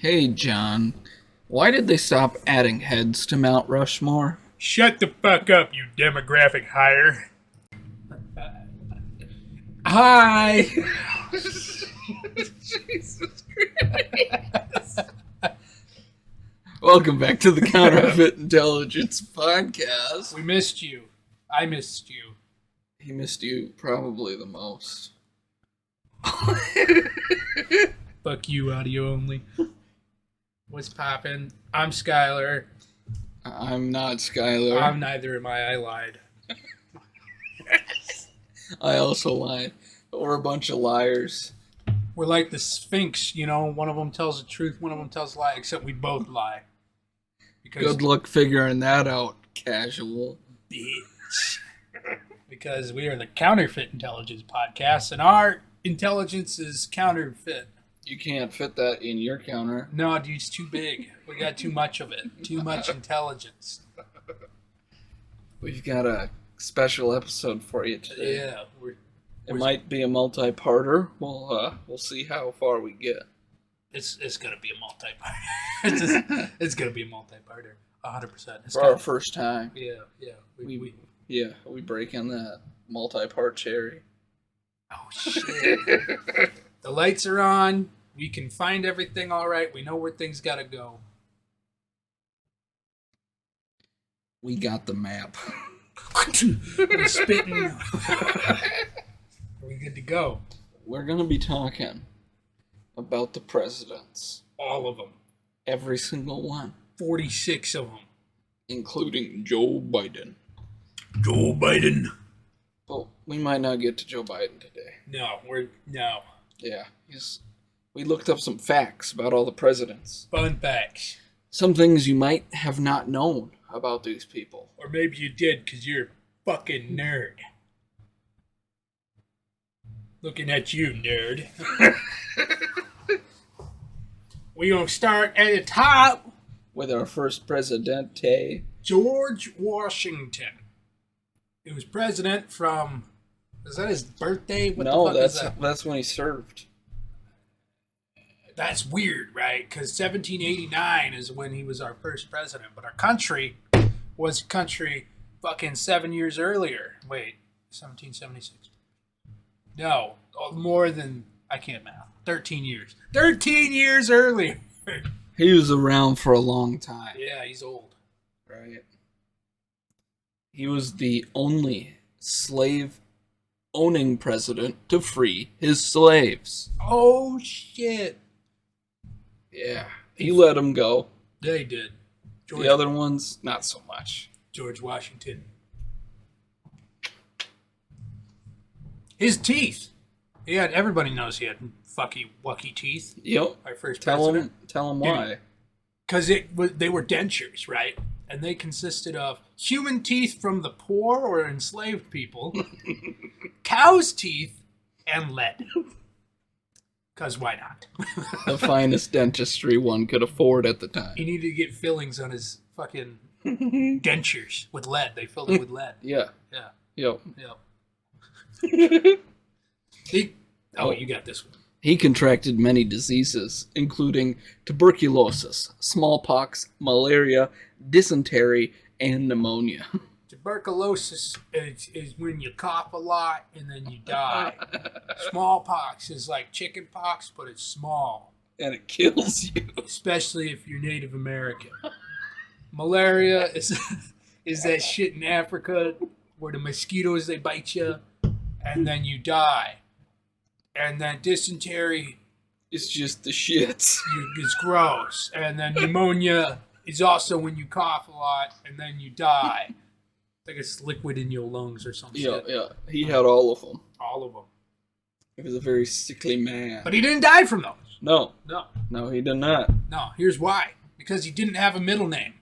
Hey, John. Why did they stop adding heads to Mount Rushmore? Shut the fuck up, you demographic hire. Hi! Jesus Christ. Welcome back to the Counterfeit Intelligence Podcast. We missed you. I missed you. He missed you probably the most. Fuck you, audio only. What's poppin'? I'm Skylar. I'm not Skylar. I'm neither am I. I lied. I also lied. We're a bunch of liars. We're like the Sphinx, you know. One of them tells the truth, one of them tells a lie, except we both lie. Because Good luck figuring that out, casual. bitch. Because we are the Counterfeit Intelligence Podcast, and our intelligence is counterfeit. You can't fit that in your counter. No, dude, it's too big. We got too much of it. Too much intelligence. We've got a special episode for you today. Yeah, It might be a multi-parter. We'll see how far we get. it's gonna be a multi-part. It's gonna be a multi-parter. 100%. For our first time. Yeah. We break in that multi-part cherry. Oh shit. The lights are on. We can find everything all right. We know where things gotta go. We got the map. We're spitting. Are we good to go? We're going to be talking about the presidents. All of them. Every single one. 46 of them. Including Joe Biden. Joe Biden. But we might not get to Joe Biden today. No. Yeah, we looked up some facts about all the presidents. Fun facts. Some things you might have not known about these people. Or maybe you did because you're a fucking nerd. Looking at you, nerd. We gonna start at the top. With our first presidente. George Washington. He was president from... Is that his birthday? What No, the fuck is that? that's when he served. That's weird, right? Because 1789 is when he was our first president. But our country was country fucking 7 years earlier. Wait, 1776. No, more than... I can't math. 13 years. 13 years earlier! He was around for a long time. Yeah, he's old. Right. He was the only slave-owning president to free his slaves. Oh, shit. Yeah. He let them go. They did. The other ones, not so much. George Washington. His teeth. Everybody knows he had fucky wucky teeth. Yep. Our first Tell president. him why. Because they were dentures, right? And they consisted of human teeth from the poor or enslaved people, cow's teeth, and lead. Because why not? The finest dentistry one could afford at the time. He needed to get fillings on his fucking dentures with lead. They filled it with lead. Yeah. Yeah. Yep. You got this one. He contracted many diseases, including tuberculosis, smallpox, malaria, dysentery, and pneumonia. Tuberculosis is when you cough a lot and then you die. Smallpox is like chicken pox, but it's small. And it kills you. Especially if you're Native American. Malaria is that shit in Africa where the mosquitoes, they bite you and then you die. And then dysentery... It's just the shits. It's gross. And then pneumonia is also when you cough a lot and then you die. Like it's liquid in your lungs or something. Yeah. He had all of them. All of them. He was a very sickly man. But he didn't die from those. No, he did not. No, here's why. Because he didn't have a middle name.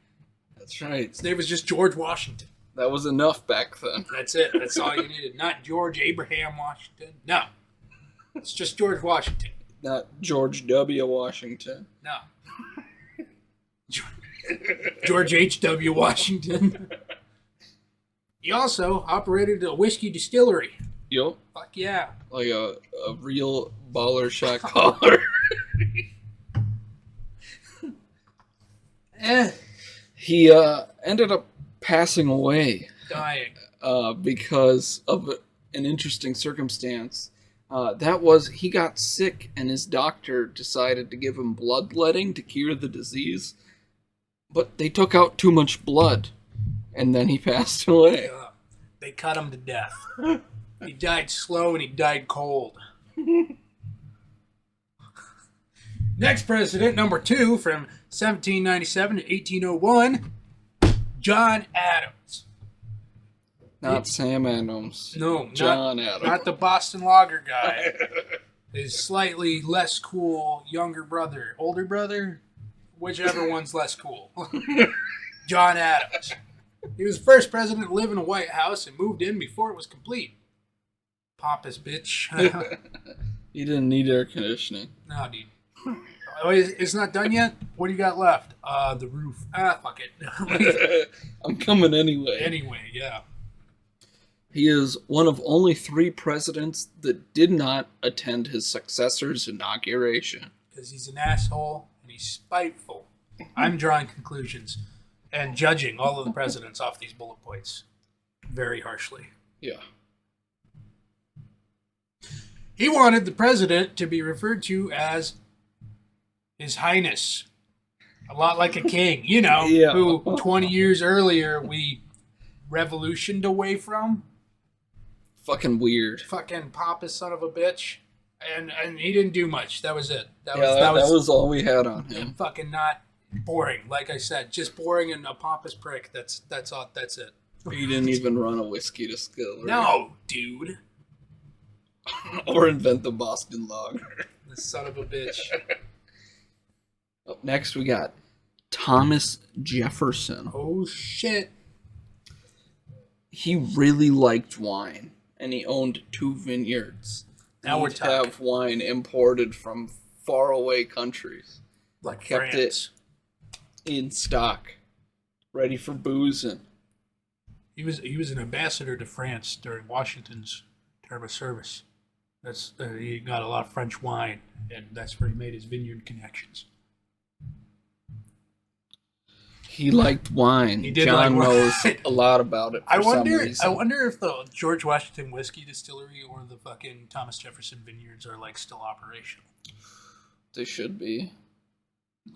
That's right. His name was just George Washington. That was enough back then. That's it. That's all you needed. Not George Abraham Washington. No. It's just George Washington. Not George W. Washington. No. George H.W. Washington. He also operated a whiskey distillery. Yep. Fuck yeah. Like a real baller shot caller. He ended up passing away Dying. because of an interesting circumstance. That was, he got sick and his doctor decided to give him bloodletting to cure the disease. But they took out too much blood, and then he passed away. They cut him to death. He died slow and he died cold. Next president, number 2, from 1797 to 1801, John Adams. Not Sam Adams. No, John Adams. Not the Boston Lager guy. His slightly less cool younger brother, older brother, whichever one's less cool. John Adams. He was the first president to live in a White House and moved in before it was complete. Pompous bitch. He didn't need air conditioning. No, dude. Oh, it's not done yet? What do you got left? The roof. Fuck it. I'm coming anyway. Anyway, yeah. He is one of only 3 presidents that did not attend his successor's inauguration. Because he's an asshole and he's spiteful. I'm drawing conclusions and judging all of the presidents off these bullet points very harshly. Yeah. He wanted the president to be referred to as His Highness. A lot like a king, you know, Yeah. who 20 years earlier we revolutioned away from. Fucking weird. Fucking pompous son of a bitch. And he didn't do much. That was it. That was all we had on him. Fucking not boring. Like I said, just boring and a pompous prick. That's all. That's it. He didn't even run a whiskey distillery. No, dude. Or invent the Boston Lager. The son of a bitch. Up next, we got Thomas Jefferson. Oh, shit. He really liked wine, and he owned 2 vineyards. Now we're He'd talking. have wine imported from faraway countries. Like Kept France. it in stock, ready for boozing. He was an ambassador to France during Washington's term of service. That's he got a lot of French wine, and that's where he made his vineyard connections. He liked wine. He did John like wine. knows a lot about it. For some reason. I wonder if the George Washington Whiskey Distillery or the fucking Thomas Jefferson Vineyards are like still operational. They should be.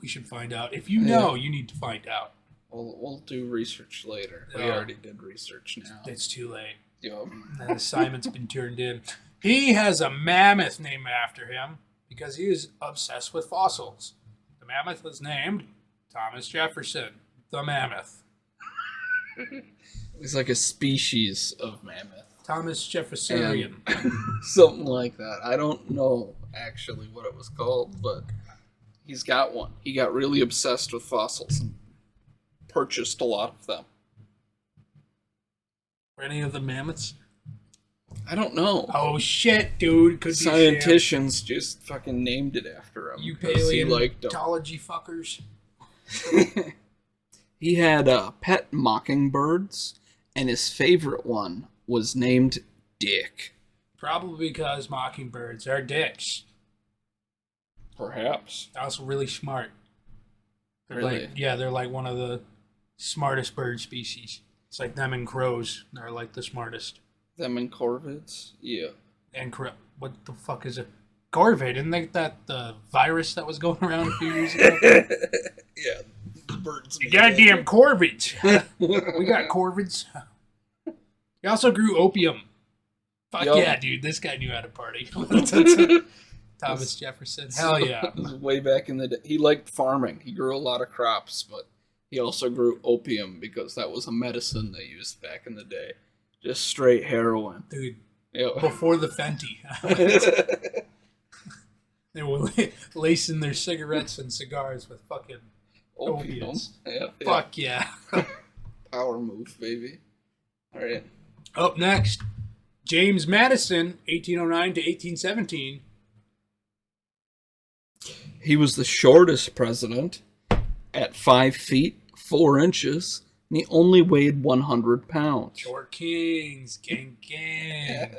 We should find out. If you know, you need to find out. We'll do research later. We Yeah. already did research now. It's too late. Yup. The assignment's been turned in. He has a mammoth named after him because he is obsessed with fossils. The mammoth was named Thomas Jefferson, the mammoth. It's like a species of mammoth. Thomas Jeffersonian. Something like that. I don't know actually what it was called, but he's got one. He got really obsessed with fossils and purchased a lot of them. Were any of the mammoths? I don't know. Oh shit, dude! Could be Scientists just fucking named it after him. you because he liked them. paleontology fuckers. He had pet mockingbirds, and his favorite one was named Dick. Probably because mockingbirds are dicks. Perhaps. They're also really smart. They're Really? they're like one of the smartest bird species. It's like them and crows. They're like the smartest. Them and corvids? Yeah. And what the fuck is it? Corvid, isn't that the virus that was going around a few years ago? Yeah. Birds. You goddamn corvids. We got corvids. He also grew opium. Fuck Yo. yeah, dude. This guy knew how to party. Thomas Jefferson. Hell yeah. This is way back in the day. He liked farming. He grew a lot of crops, but he also grew opium because that was a medicine they used back in the day. Just straight heroin. Dude, Yep. before the Fenty. They were lacing their cigarettes and cigars with fucking Opium. opiates. Yeah, Fuck yeah. Power move, baby. All right. Up next, James Madison, 1809 to 1817. He was the shortest president at 5 feet 4 inches, and he only weighed 100 pounds. Short Kings, gang.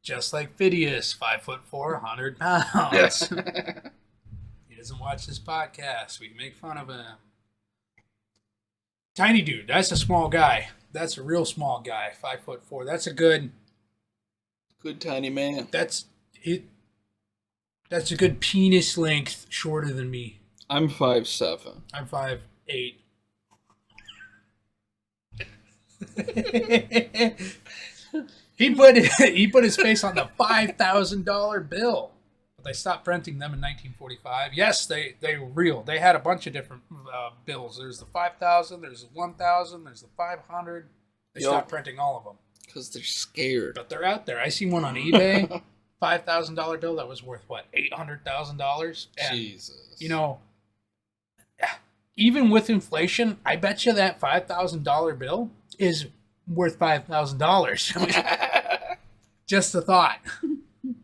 Just like Phidias, 5'4", 100 pounds. He doesn't watch this podcast. We make fun of him. Tiny dude. That's a small guy. That's a real small guy. 5'4". That's a good. Good tiny man. That's it. That's a good penis length shorter than me. I'm 5'7". I'm 5'8". he put his face on the $5,000 bill. But they stopped printing them in 1945. Yes, they were real. They had a bunch of different bills. There's the 5,000. There's the 1,000. There's the 500. They stopped printing all of them because they're scared. But they're out there. I seen one on eBay. $5,000 bill that was worth what, $800,000. Jesus. You know, even with inflation, I bet you that $5,000 bill is worth $5,000. Just a thought.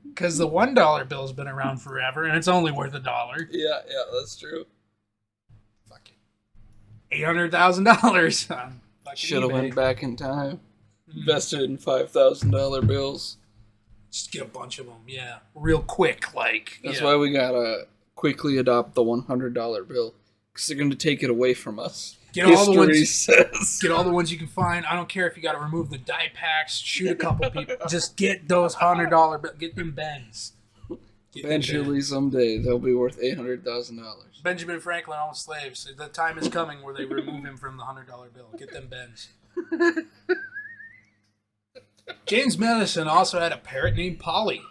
Because the $1 bill's been around forever, and it's only worth $1. Yeah, that's true. Fuck it. $800,000. Should have went back in time. Invested in $5,000 bills. Just get a bunch of them, yeah. Real quick, like. That's why we gotta quickly adopt the $100 bill. Because they're going to take it away from us. Get all the ones you can find. I don't care if you got to remove the die packs, shoot a couple people. Just get those $100 bills. Get them Bens. Eventually, someday, they'll be worth $800,000. Benjamin Franklin owned slaves. The time is coming where they remove him from the $100 bill. Get them Bens. James Madison also had a parrot named Polly.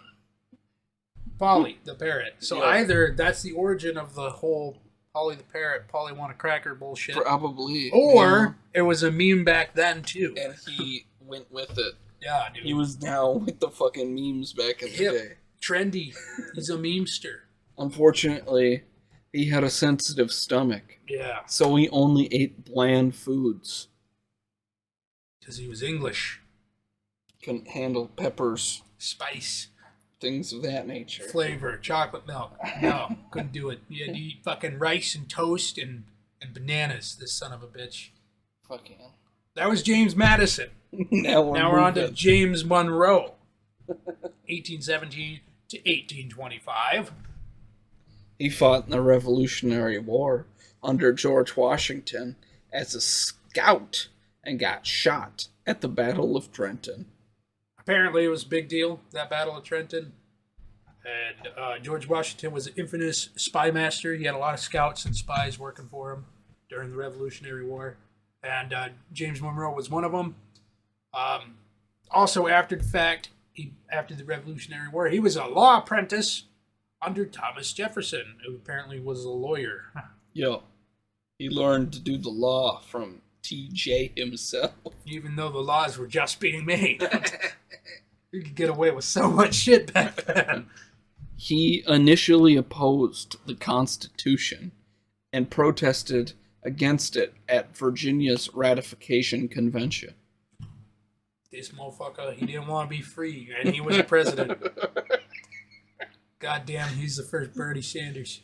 Polly, the parrot. So either that's the origin of the whole Polly the parrot, Polly want a cracker bullshit. Probably. Or it was a meme back then, too. And he went with it. Yeah, dude. He was down with the fucking memes back in the day. Trendy. He's a memester. Unfortunately, he had a sensitive stomach. Yeah. So he only ate bland foods. Because he was English. Couldn't handle peppers. Spice. Things of that nature. Flavor. Chocolate milk. No, couldn't do it. He had to eat fucking rice and toast and bananas, this son of a bitch. Fuck yeah. That was James Madison. Now we're on to James Monroe. 1817 to 1825. He fought in the Revolutionary War under George Washington as a scout and got shot at the Battle of Trenton. Apparently, it was a big deal, that Battle of Trenton. And George Washington was an infamous spy master. He had a lot of scouts and spies working for him during the Revolutionary War. And James Monroe was one of them. Also, after the fact, after the Revolutionary War, he was a law apprentice under Thomas Jefferson, who apparently was a lawyer. Yo, he learned to do the law from TJ himself. Even though the laws were just being made. You could get away with so much shit back then. He initially opposed the Constitution and protested against it at Virginia's ratification convention. This motherfucker, he didn't want to be free, and he was a president. Goddamn, he's the first Bernie Sanders.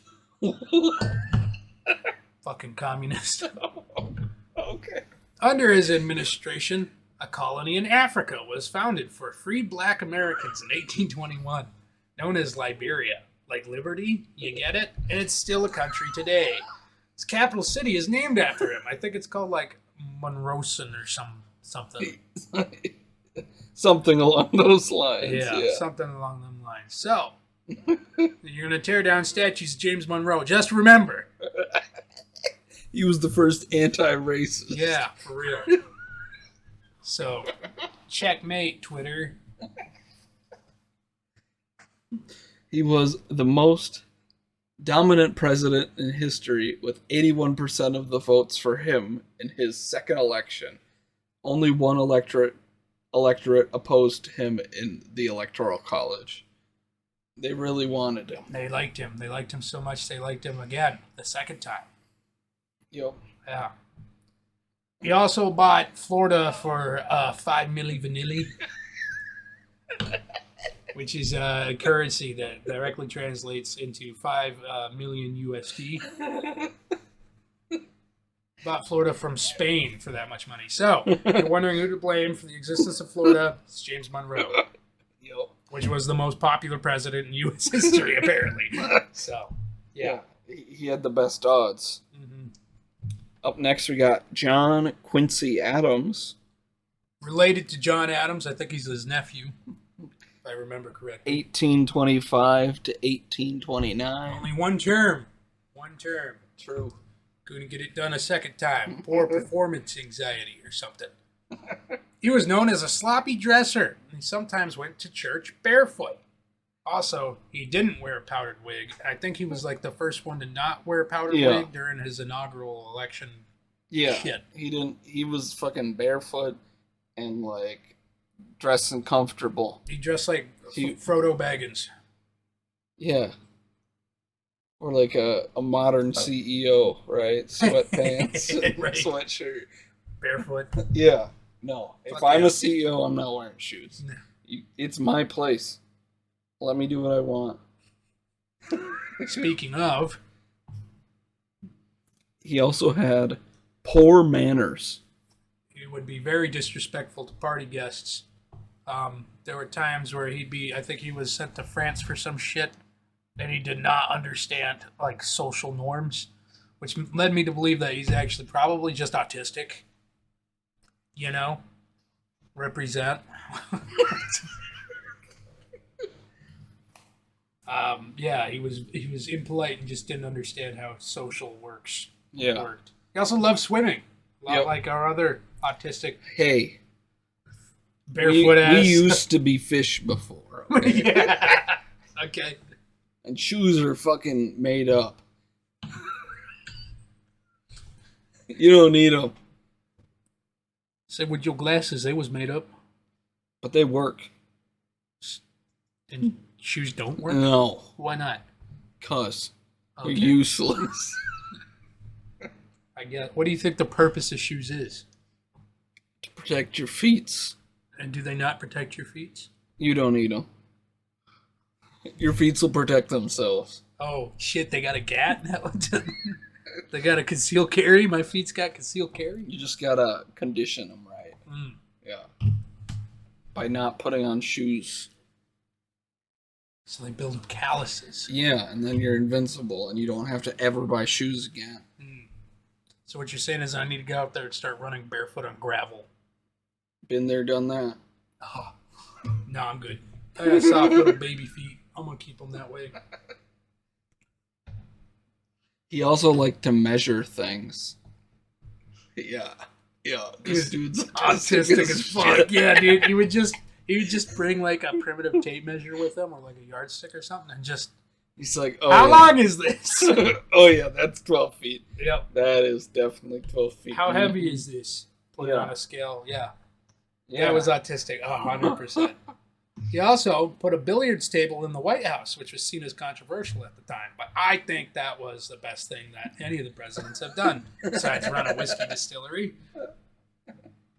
Fucking communist. Okay. Under his administration, a colony in Africa was founded for free black Americans in 1821, known as Liberia. Like Liberty, you get it? And it's still a country today. Its capital city is named after him. I think it's called like Monroson or something. Something along those lines. Yeah, something along them lines. So, you're going to tear down statues of James Monroe. Just remember. He was the first anti-racist. Yeah, for real. So, checkmate, Twitter. He was the most dominant president in history with 81% of the votes for him in his second election. Only one electorate opposed him in the Electoral College. They really wanted him. They liked him. They liked him so much they liked him again the second time. Yep. Yeah. He also bought Florida for 5 milli vanilli, which is a currency that directly translates into 5 million USD. Bought Florida from Spain for that much money. So, if you're wondering who to blame for the existence of Florida, it's James Monroe. Yep. Which was the most popular president in U.S. history, apparently. So, yeah. He had the best odds. Mm-hmm. Up next, we got John Quincy Adams, Related to John Adams, I think he's his nephew, if I remember correctly. 1825 to 1829. Only one term. One term. True. Couldn't get it done a second time. Poor performance anxiety or something. He was known as a sloppy dresser. He sometimes went to church barefoot. Also, he didn't wear a powdered wig. I think he was like the first one to not wear a powdered wig during his inaugural election. Yeah. Shit. He didn't. He was fucking barefoot and like dressing comfortable. He dressed like Frodo Baggins. Yeah. Or like a modern CEO, right? Sweatpants, Right. sweatshirt. Barefoot. Yeah. No. If I'm yeah. a CEO, I'm not wearing shoes. No. It's my place. Let me do what I want. Speaking of, He also had poor manners. he would be very disrespectful to party guests. There were times where I think he was sent to France for some shit, and he did not understand like social norms, which led me to believe that he's actually probably just autistic. You know, represent. Yeah, he was impolite and just didn't understand how social works. Yeah. Worked. He also loved swimming, a lot Yep. like our other autistic Hey, barefoot ass. we used to be fish before. Okay? Yeah. Okay. And shoes are fucking made up. You don't need them, Said with your glasses, they was made up, but they work. and shoes don't work. No, Why not? cuz Okay. they're useless. I guess. What do you think the purpose of shoes is? To protect your feet. And do they not protect your feet? You don't need them. Your feet will protect themselves. Oh shit! They got a gat. They got a conceal carry. My feet's got conceal carry. You just gotta condition them right. Mm. Yeah. By not putting on shoes. So they build up calluses. Yeah, and then you're invincible and you don't have to ever buy shoes again. Mm. So what you're saying is I need to go out there and start running barefoot on gravel. Been there, done that. Oh, no, I'm good. I got soft little baby feet. I'm gonna keep them that way. He also liked to measure things. Yeah. Yeah. This dude's Autistic as fuck. Yeah, dude. He would just bring like a primitive tape measure with him or like a yardstick or something and just He's like, oh, how yeah. long is this? Oh, yeah, that's 12 feet. Yep. That is definitely 12 feet. How heavy is this? Put it Yeah. on a scale. Yeah. Yeah. That was autistic. 100%. He also put a billiards table in the White House, which was seen as controversial at the time. But I think that was the best thing that any of the presidents have done, besides run a whiskey distillery.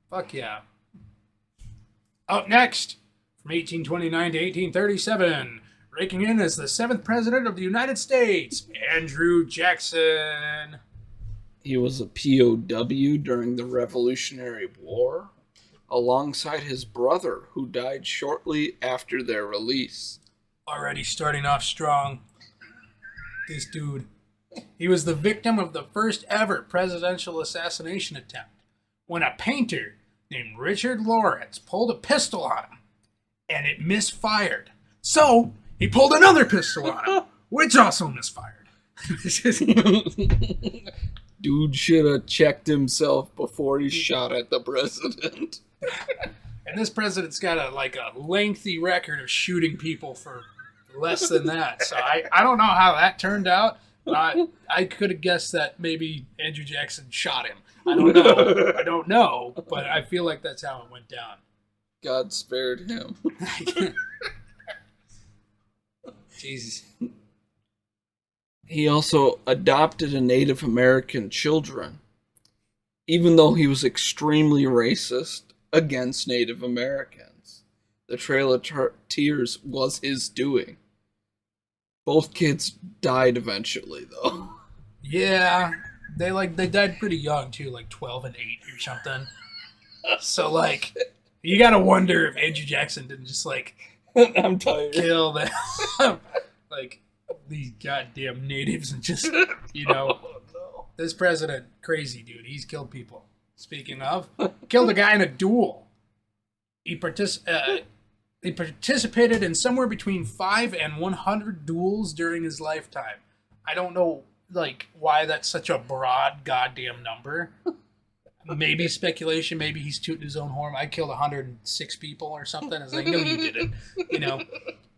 Fuck yeah. Up next, from 1829 to 1837, raking in as the 7th president of the United States, Andrew Jackson. He was a POW during the Revolutionary War, alongside his brother, who died shortly after their release. Already starting off strong. This dude. He was the victim of the first ever presidential assassination attempt when a painter named Richard Lawrence pulled a pistol on him and it misfired. So he pulled another pistol on him, which also misfired. Dude should have checked himself before he shot at the president. And this president's got a lengthy record of shooting people for less than that. So I don't know how that turned out. I could have guessed that maybe Andrew Jackson shot him. I don't know, but I feel like that's how it went down. God spared him. Jesus. He also adopted a Native American children, even though he was extremely racist against Native Americans. The Trail of Tears was his doing. Both kids died eventually, though. Yeah, they died pretty young too, like 12 and 8 or something. So you gotta wonder if Andrew Jackson didn't just I'm tired. kill them, these goddamn natives and just Oh, no. This president, crazy dude. He's killed people. Speaking of, killed a guy in a duel. He participated in somewhere between 5 and 100 duels during his lifetime. I don't know, like, why that's such a broad goddamn number. Maybe speculation. Maybe he's tooting his own horn. I killed 106 people or something. I was like, no, you didn't. You know.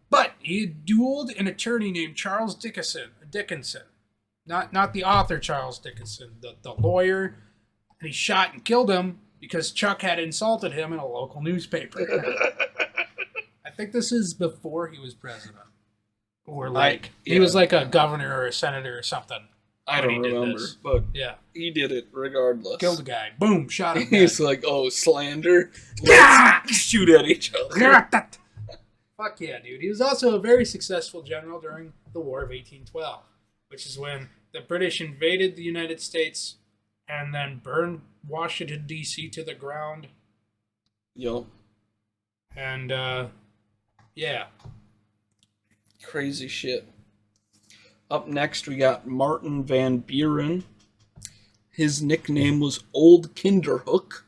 But he dueled an attorney named Charles Dickinson. Not the author Charles Dickinson, the lawyer. And he shot and killed him because Chuck had insulted him in a local newspaper. I think this is before he was president. Or like, he was like a governor or a senator or something. I don't remember, but yeah, he did it regardless. Killed a guy. Boom, shot him. He's like, oh, slander. Let's shoot at each other. Fuck yeah, dude. He was also a very successful general during the War of 1812, which is when the British invaded the United States and then burned Washington, D.C. to the ground. Yup. And, yeah. Crazy shit. Up next, we got Martin Van Buren. His nickname was Old Kinderhook,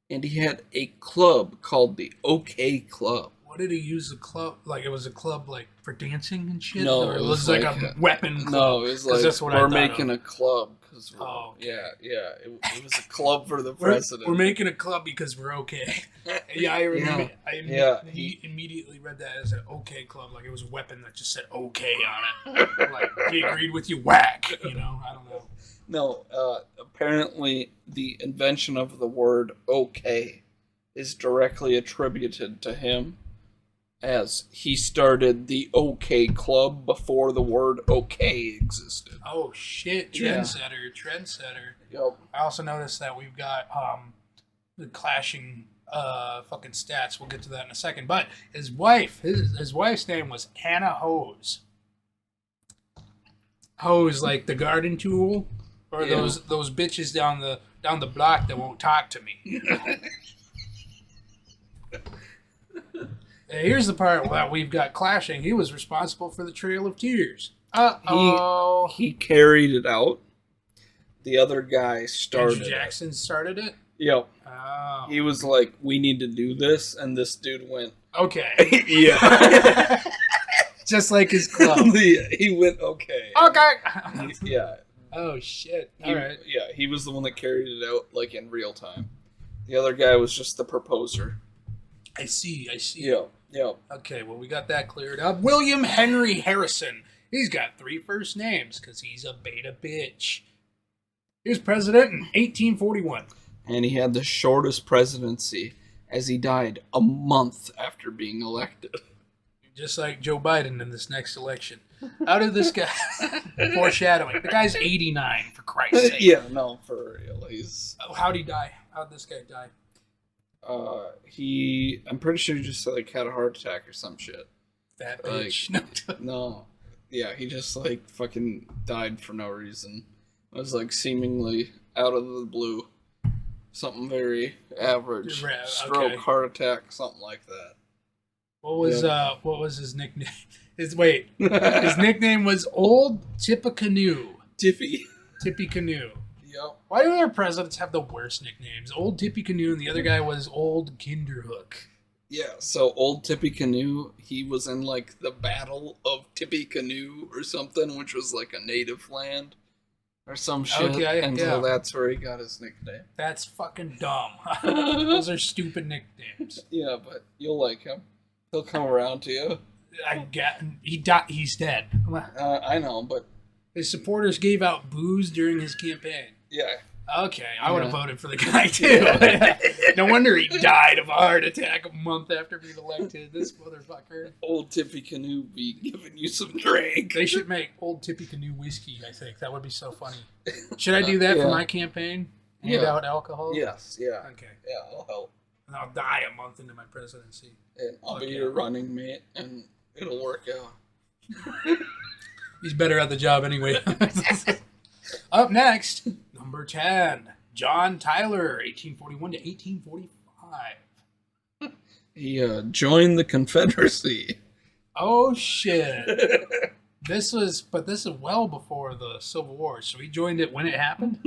and he had a club called the OK Club. What did he use the club? Like, it was a club, like, for dancing and shit? No, or it was like a weapon club? No, it was like, that's what we're making a club. Cause we're, okay. Yeah. It was a club for the president. We're making a club because we're okay. Yeah, I remember. He immediately read that as an okay club, like it was a weapon that just said okay on it. Like, he agreed with you, whack. You know, I don't know. No, apparently the invention of the word okay is directly attributed to him, as he started the OK Club before the word okay existed. Oh shit, trendsetter. Yep. I also noticed that we've got the clashing fucking stats. We'll get to that in a second. But his wife's name was Hannah Hose. Hose, like the garden tool, or those bitches down the block that won't talk to me. Here's the part that we've got clashing. He was responsible for the Trail of Tears. He carried it out. The other guy started Andrew Jackson started it? Yep. Oh. He was like, we need to do this, and this dude went, okay. Yeah. Just like his club. He went, okay. Okay. Yeah. Oh, shit. All right. Yeah, he was the one that carried it out, like, in real time. The other guy was just the proposer. I see. Yeah. Okay, well, we got that cleared up. William Henry Harrison. He's got 3 first names because he's a beta bitch. He was president in 1841. And he had the shortest presidency, as he died a month after being elected. Just like Joe Biden in this next election. How did this guy... Foreshadowing. The guy's 89, for Christ's sake. Yeah, no, for real. How'd he die? How'd this guy die? I'm pretty sure he just like had a heart attack or some shit. That bitch. Like, no. Yeah, he just like fucking died for no reason. It was like seemingly out of the blue. Something very average. Stroke, heart attack, something like that. What was his nickname? His nickname was Old Tippecanoe. Tippecanoe. Yep. Why do our presidents have the worst nicknames? Old Tippecanoe, and the other guy was Old Kinderhook. Yeah, so Old Tippecanoe, he was in like the Battle of Tippecanoe or something, which was like a native land or some shit. Okay, so that's where he got his nickname. That's fucking dumb. Those are stupid nicknames. Yeah, but you'll like him. He'll come around to you. He's dead. I know, but his supporters gave out booze during his campaign. Yeah. Okay, I would have voted for the guy too. No wonder he died of a heart attack a month after being elected. This motherfucker. Old Tippecanoe be giving you some drink. They should make Old Tippecanoe whiskey, I think. That would be so funny. Should I do that for my campaign? Hand out alcohol? Yes, yeah. Okay. Yeah, I'll help. And I'll die a month into my presidency. And I'll be your running mate, and it'll work out. He's better at the job anyway. Up next, number 10, John Tyler, 1841 to 1845. He joined the Confederacy. Oh, shit. This is well before the Civil War, so he joined it when it happened.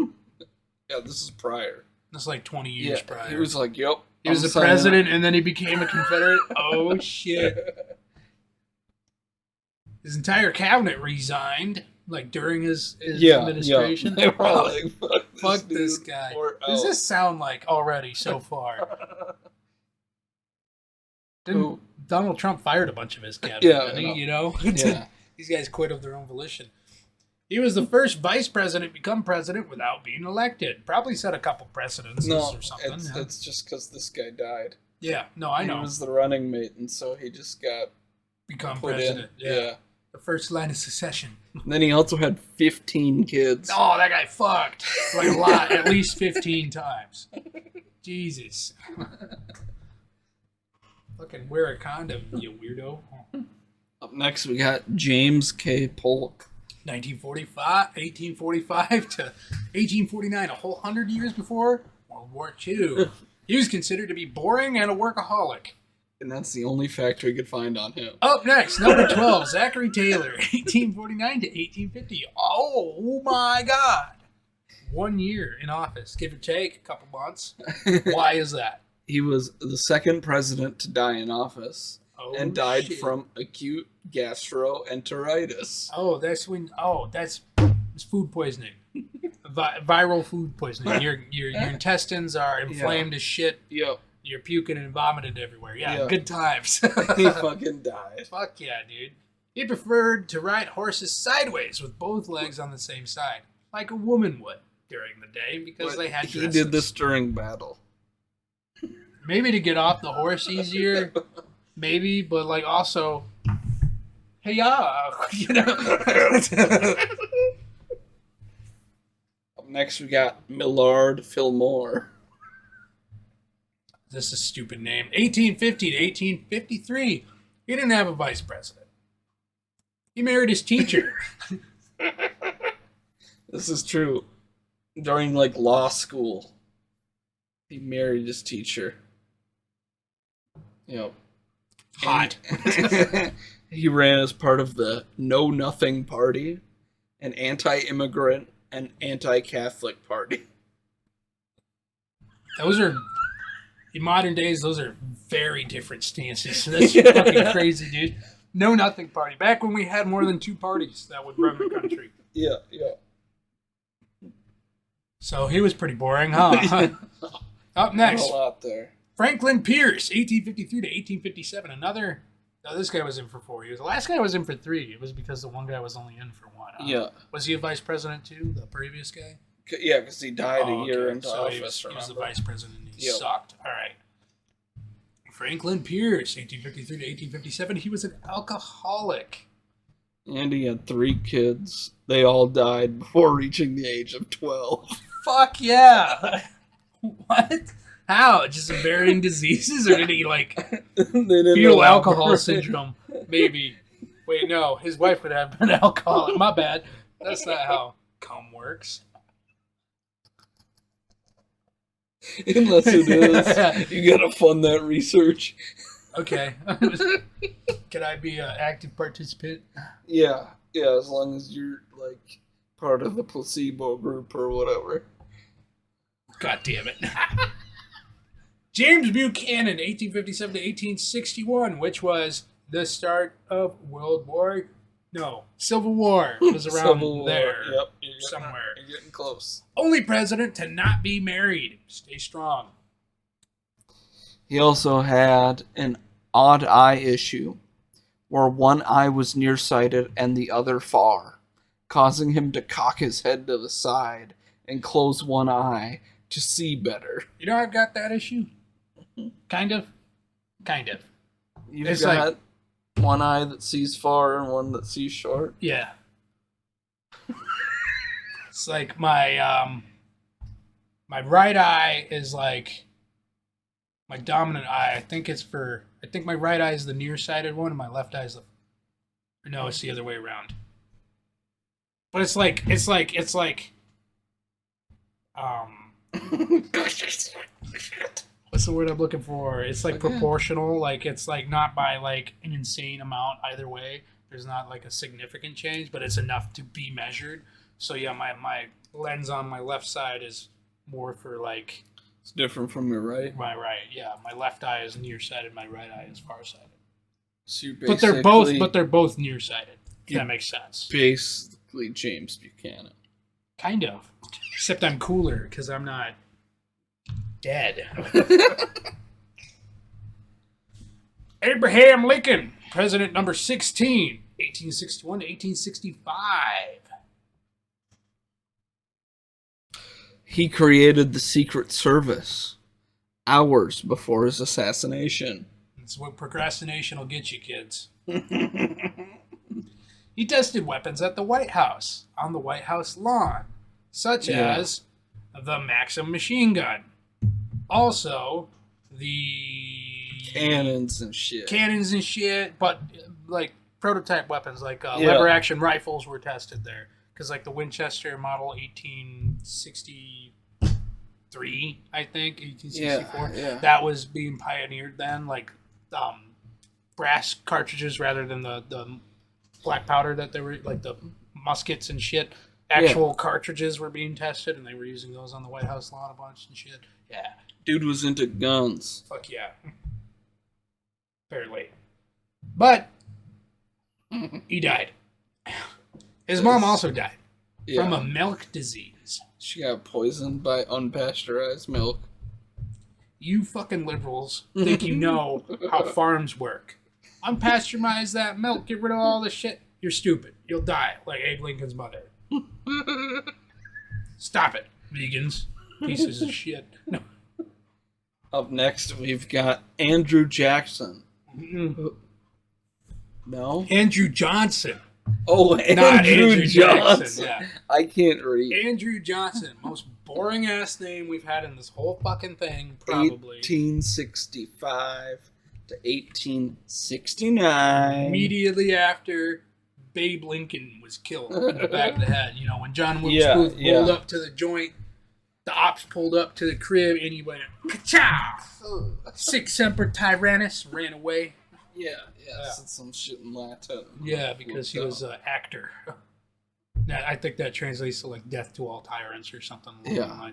Yeah, this is prior. That's like 20 years Yeah, prior. he was like, "Yep." He was the president, and then he became a Confederate. Oh shit! His entire cabinet resigned, like during his administration. Yeah. They were all like, Fuck this guy. What does this sound like already so far? Didn't Donald Trump fired a bunch of his cabinet? Yeah, didn't he, you know. Yeah. These guys quit of their own volition. He was the first vice president to become president without being elected. Probably set a couple precedents or something. It's just because this guy died. Yeah, no, I know. He was the running mate, and so he just got become put president. in. Yeah. The first line of succession. And then he also had 15 kids. Oh, that guy fucked. Like a lot. At least 15 times. Jesus. Fucking wear a condom, you weirdo. Up next, we got James K. Polk. 1845 to 1849, a whole 100 years before World War II. He was considered to be boring and a workaholic. And that's the only fact we could find on him. Up next, number 12, Zachary Taylor, 1849 to 1850. Oh my God. 1 year in office, give or take, a couple months. Why is that? He was the second president to die in office and died from acute gastroenteritis. Oh, that's it's food poisoning. Viral food poisoning. Your intestines are inflamed as shit. Yep. You're puking and vomiting everywhere. Yeah, good times. He fucking died. Fuck yeah, dude. He preferred to ride horses sideways with both legs on the same side, like a woman would during the day, because they had dresses. He did this during battle. Maybe to get off the horse easier. Maybe, but like also, hey, you know. Up next, we got Millard Fillmore. This is a stupid name. 1850 to 1853. He didn't have a vice president. He married his teacher. This is true. During like law school, he married his teacher. Yep. Hot. He ran as part of the Know Nothing Party, an anti-immigrant and anti-Catholic party. Those are, in modern days, those are very different stances. That's fucking crazy, dude. Know Nothing Party. Back when we had more than two parties that would run the country. Yeah. So he was pretty boring, huh? Up next, a lot there. Franklin Pierce, 1853 to 1857. Another. No, this guy was in for 4 years. The last guy was in for 3. It was because the one guy was only in for 1. Yeah. Was he a vice president too? The previous guy. Yeah, because he died a year into office. He was the vice president. And he sucked. All right. Franklin Pierce, 1853 to 1857. He was an alcoholic. And he had 3 kids. They all died before reaching the age of 12. Fuck yeah. What? How? Just varying diseases? Or did he, like, fetal alcohol syndrome? Maybe. Wait, no. His wife would have been alcoholic. My bad. That's not how cum works. Unless it is. You gotta fund that research. Okay. Can I be an active participant? Yeah, as long as you're, like, part of the placebo group or whatever. God damn it. James Buchanan, 1857 to 1861, which was the start of Civil War. It was around there. Yep. Somewhere. You're getting close. Only president to not be married. Stay strong. He also had an odd eye issue, where one eye was nearsighted and the other far, causing him to cock his head to the side and close one eye to see better. You know, I've got that issue. Kind of. You've got one eye that sees far and one that sees short? Yeah. It's like my right eye is like my dominant eye. I think my right eye is the nearsighted one and my left eye is it's the other way around. But it's like what's the word I'm looking for? It's like proportional. Like it's like not by like an insane amount either way. There's not like a significant change, but it's enough to be measured. So yeah, my lens on my left side is more for like It's different from your right. my right. Yeah, my left eye is nearsighted, my right eye is farsighted. So you're But they're both nearsighted. If that makes sense. Basically, James Buchanan. Kind of. Except I'm cooler because I'm not dead. Abraham Lincoln, president number 16, 1861 to 1865. He created the Secret Service hours before his assassination. That's what procrastination will get you, kids. He tested weapons at the White House, on the White House lawn, such as the Maxim machine gun. Also, the Cannons and shit. But like prototype weapons, like lever action rifles were tested there. Because like the Winchester model 1863, I think, 1864, that was being pioneered then. Like brass cartridges rather than the black powder that they were, like the muskets and shit. Actual cartridges were being tested, and they were using those on the White House lawn a bunch and shit. Yeah. Dude was into guns. Fuck yeah. Apparently. But he died. His mom also died from a milk disease. She got poisoned by unpasteurized milk. You fucking liberals think you know how farms work. Unpasteurize that milk, get rid of all this shit. You're stupid. You'll die like Abe Lincoln's mother. Stop it, vegans. Pieces of shit. No. Up next, we've got Andrew Jackson. No? Andrew Johnson. Oh, Andrew Johnson. Yeah. I can't read. Andrew Johnson. Most boring ass name we've had in this whole fucking thing, probably. 1865 to 1869. Immediately after Babe Lincoln was killed in the back of the head. You know, when John Wilkes Booth rolled up to the joint, the ops pulled up to the crib and he went, ka-chow! Sic semper tyrannis, ran away. Yeah, said some shit in Latin. Yeah, because he was an actor. I think that translates to like death to all tyrants or something.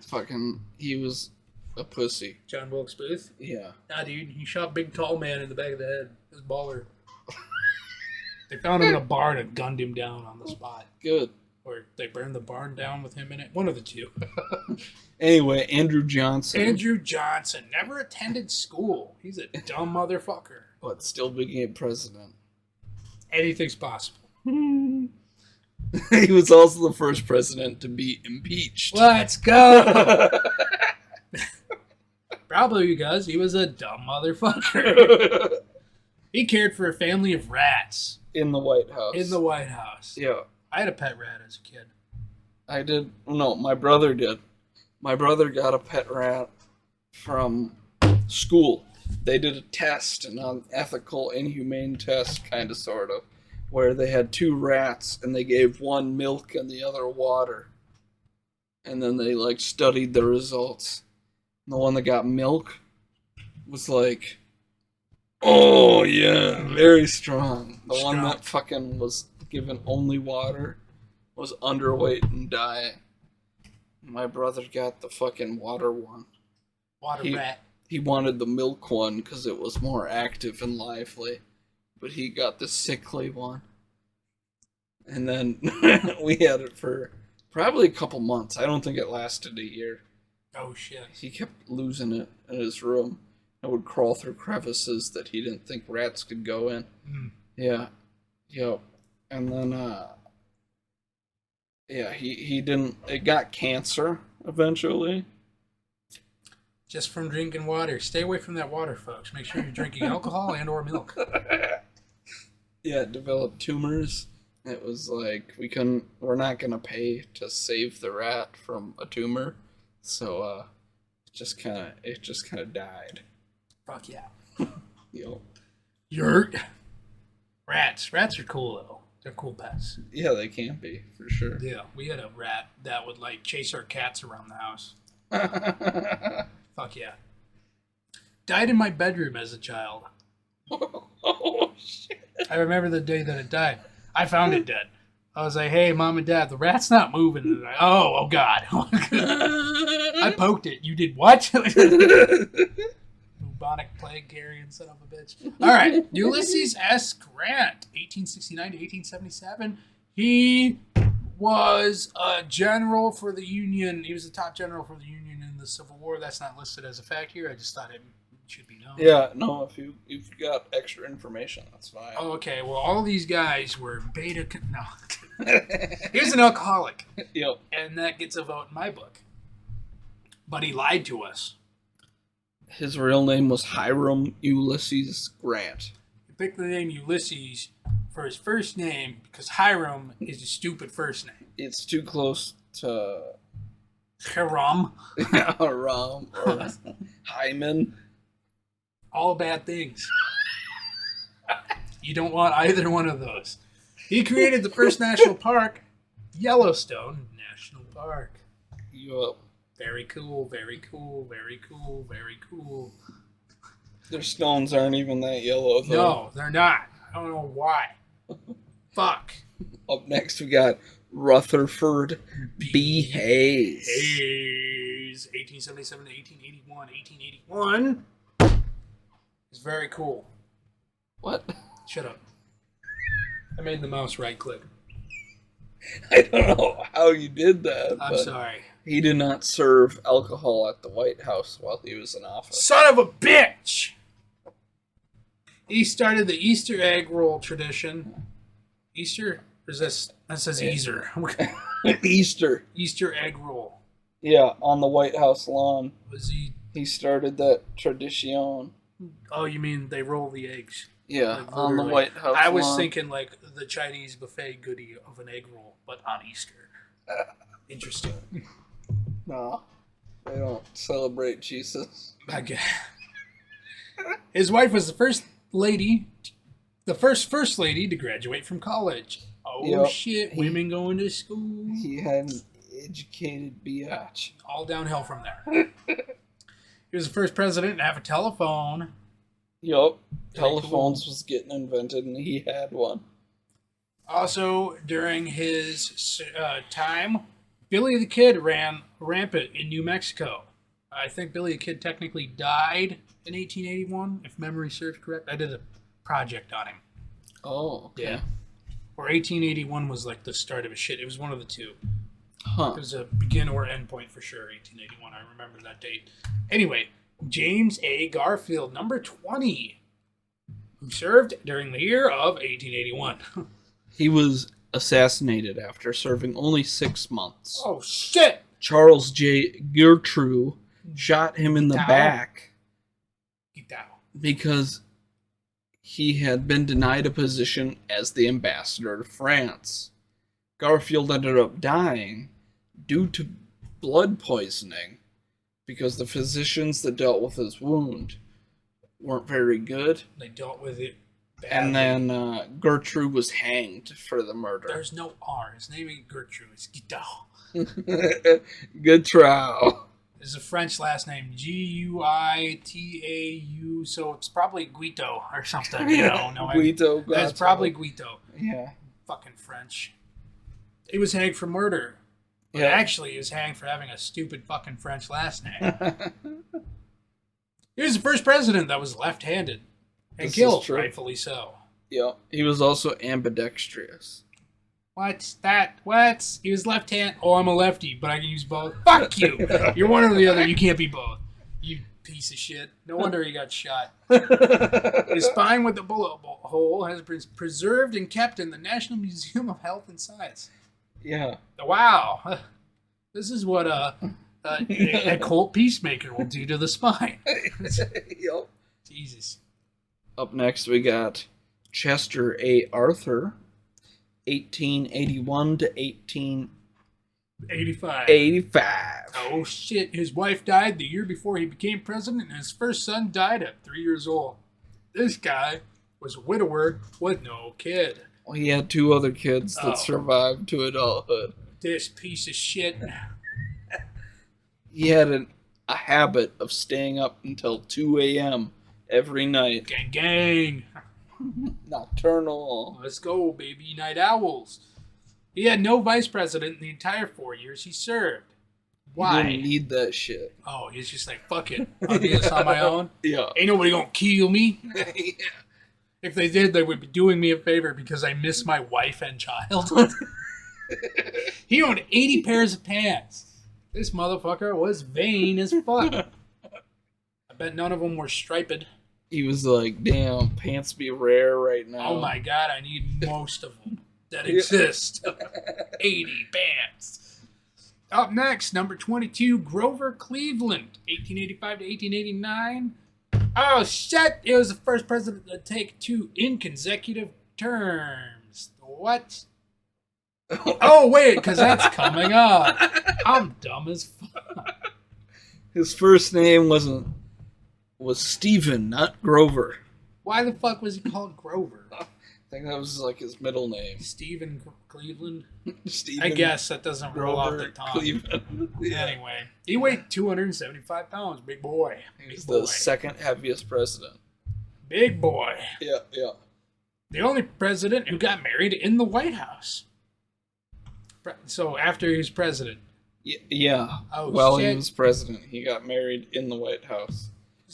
Fucking, he was a pussy. John Wilkes Booth? Yeah. Nah, dude, he shot a big tall man in the back of the head. It was baller. They found him in a barn and gunned him down on the spot. Good. Or they burned the barn down with him in it. One of the two. Anyway, Andrew Johnson. Andrew Johnson never attended school. He's a dumb motherfucker. But still became president. Anything's possible. He was also the first president to be impeached. Let's go! Probably because he was a dumb motherfucker. He cared for a family of rats. In the White House. In the White House. Yeah. I had a pet rat as a kid. I did. No, my brother did. My brother got a pet rat from school. They did a test, an unethical, inhumane test, kind of, sort of, where they had two rats and they gave one milk and the other water. And then they, like, studied the results. And the one that got milk was like, oh, yeah, very strong. The one that fucking was given only water was underweight and dying. My brother got the fucking water one. Rat. He wanted the milk one because it was more active and lively. But he got the sickly one. And then we had it for probably a couple months. I don't think it lasted a year. Oh, shit. He kept losing it in his room. It would crawl through crevices that he didn't think rats could go in. Yeah. Yep. And then, he didn't, it got cancer eventually. Just from drinking water. Stay away from that water, folks. Make sure you're drinking alcohol and or milk. Yeah, it developed tumors. It was like, we're not going to pay to save the rat from a tumor. So, it just kind of died. Fuck yeah. Yo. Yurt. Rats are cool, though. They're cool pets. Yeah, they can be, for sure. Yeah, we had a rat that would, like, chase our cats around the house. Fuck yeah. Died in my bedroom as a child. Oh, shit. I remember the day that it died. I found it dead. I was like, "Hey, mom and dad, the rat's not moving." And like, oh God! I poked it. You did what? Bubonic plague carrying son of a bitch. All right, Ulysses S. Grant, 1869 to 1877. He was a general for the Union. He was the top general for the Union in the Civil War. That's not listed as a fact here. I just thought it should be known. Yeah, no, if you've got extra information, that's fine. Oh, okay, well, all these guys were beta. No. He was an alcoholic. Yep. And that gets a vote in my book. But he lied to us. His real name was Hiram Ulysses Grant. He picked the name Ulysses for his first name because Hiram is a stupid first name. It's too close to Hiram. Hiram or Hyman. All bad things. You don't want either one of those. He created the first national park, Yellowstone National Park. Yup. Very cool, very cool, very cool, very cool. Their stones aren't even that yellow, though. No, they're not. I don't know why. Fuck. Up next, we got Rutherford B. Hayes. Hayes, 1877 to 1881. 1881 is very cool. What? Shut up. I made the mouse right click. I don't know how you did that. I'm but sorry. He did not serve alcohol at the White House while he was in office. Son of a bitch! He started the Easter egg roll tradition. Easter? Or is this? That says Easter. Easter. Easter egg roll. Yeah, on the White House lawn. Was he? He started that tradition. Oh, you mean they roll the eggs? Yeah, Like, on the literally. White House I was lawn. thinking like the Chinese buffet goodie of an egg roll, but on Easter. Interesting. No, they don't celebrate Jesus. Okay. His wife was the first lady to graduate from college. Oh Yep. shit! Women going to school. He had an educated biatch. All downhill from there. He was the first president to have a telephone. Yup. Very Telephones was getting invented, and he had one. Also, during his time, Billy the Kid ran rampant in New Mexico. I think Billy the Kid technically died in 1881, if memory serves correct. I did a project on him. Oh, okay. Yeah. Or 1881 was like the start of his shit. It was one of the two. Huh. It was a begin or end point for sure, 1881. I remember that date. Anyway, James A. Garfield, number 20, who served during the year of 1881. He was assassinated after serving only 6 months. Oh, shit! Charles J. Gertrude shot him in the Ow. back Get out. because he had been denied a position as the ambassador to France. Garfield ended up dying due to blood poisoning because the physicians that dealt with his wound weren't very good. They dealt with it badly. And then Gertrude was hanged for the murder. There's no R. His name ain't Gertrude. It's Guido. Good trial. It's a French last name. Guitau. So it's probably Guito or something. You know, no, Guido. That's probably Guito. Yeah. Fucking French. He was hanged for murder. But Yeah. actually, he was hanged for having a stupid fucking French last name. He was the first president that was left-handed. And This is killed, true. rightfully so. Yeah. He was also ambidextrous. What's that? What? He was left-handed. Oh, I'm a lefty, but I can use both. Fuck you! You're one or the other. You can't be both. You piece of shit. No wonder he got shot. His spine with the bullet hole has been preserved and kept in the National Museum of Health and Science. Yeah. Wow. This is what a cult peacemaker will do to the spine. Yep. Jesus. Up next, we got Chester A. Arthur, 1881 to 1885. 85. Oh, shit. His wife died the year before he became president, and his first son died at 3 years old. This guy was a widower with no kid. Well, he had 2 other kids that survived to adulthood. This piece of shit. He had a habit of staying up until 2 a.m. every night. Gang, gang. Nocturnal. Let's go, baby. Night owls. He had no vice president in the entire 4 years he served. Why? He didn't need that shit. Oh, he's just like, fuck it. I'll do this on my own. Yeah. Ain't nobody gonna kill me. Yeah. If they did, they would be doing me a favor because I miss my wife and child. He owned 80 pairs of pants. This motherfucker was vain as fuck. I bet none of them were striped. He was like, damn, pants be rare right now. Oh my god, I need most of them that exist. 80 pants. Up next, number 22, Grover Cleveland, 1885 to 1889. Oh shit! It was the first president to take 2 inconsecutive terms. What? Oh wait, because that's coming up. I'm dumb as fuck. His first name was Stephen, not Grover. Why the fuck was he called Grover? I think that was like his middle name. Stephen Cleveland? Stephen I guess that doesn't roll off Grover the tongue. Cleveland. Yeah. Anyway, he weighed 275 pounds. Big boy. He was the second heaviest president. Big boy. Yeah, yeah. The only president who got married in the White House. So after he was president. Yeah. Oh, While shit. he was president, he got married in the White House.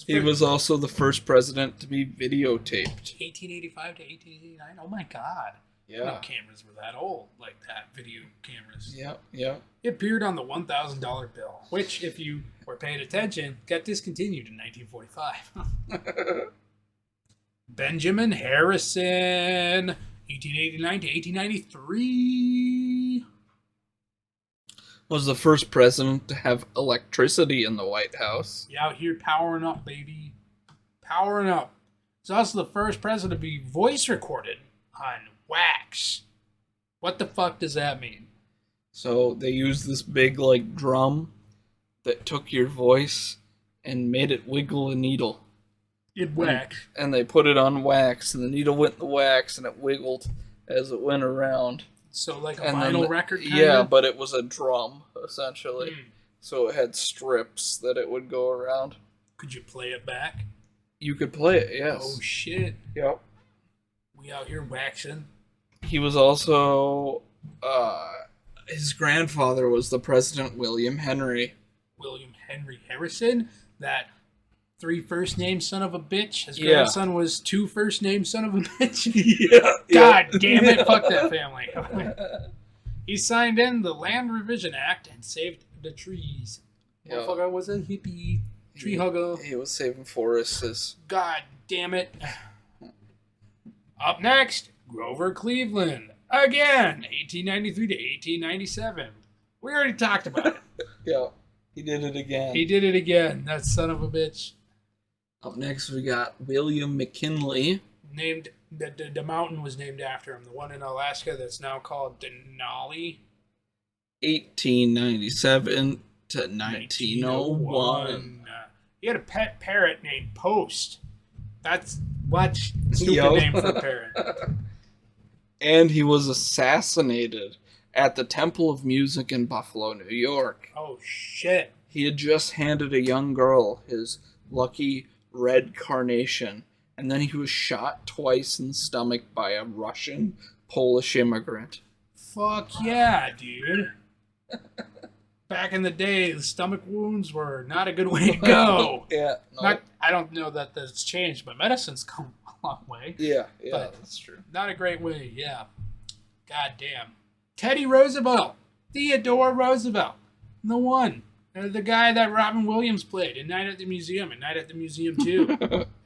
He was also the first president to be videotaped. 1885 to 1889? Oh my god. Yeah. No cameras were that old like that. Video cameras. Yeah, yeah. It appeared on the $1,000 bill, which, if you were paying attention, got discontinued in 1945. Benjamin Harrison, 1889 to 1893. Was the first president to have electricity in the White House. You out here powering up, baby. Powering up. He's also the first president to be voice recorded on wax. What the fuck does that mean? So they used this big like drum that took your voice and made it wiggle a needle. In wax. And they put it on wax, and the needle went in the wax, and it wiggled as it went around. So like a And vinyl then record kind Yeah, of? but it was a drum, essentially. Mm. So it had strips that it would go around. Could you play it back? You could play it, Oh yes. shit. Yep. We out here waxing. He was also, his grandfather was the President William Henry. William Henry Harrison, that 3 first name son of a bitch. His Yeah. grandson was 2 first name son of a bitch. Yeah. God damn it, fuck that family. He signed in the Land Revision Act and saved the trees. Yeah. Motherfucker was a hippie tree hugger. He was saving forests. God damn it. Up next, Grover Cleveland. Again, 1893 to 1897. We already talked about it. Yeah. He did it again. He did it again, that son of a bitch. Up next, we got William McKinley. Named the mountain was named after him. The one in Alaska that's now called Denali. 1897 to 1901. He had a pet parrot named Post. That's what stupid name for a parrot. And he was assassinated at the Temple of Music in Buffalo, New York. Oh shit. He had just handed a young girl his lucky red carnation, and then he was shot twice in the stomach by a Russian Polish immigrant. Fuck yeah, dude. Back in the day, the stomach wounds were not a good way to go. Yeah. No. I don't know that that's changed, but medicine's come a long way. Yeah, But- that's true. Not a great way, yeah. God damn. Teddy Roosevelt. Theodore Roosevelt. The one. The guy that Robin Williams played in Night at the Museum and Night at the Museum 2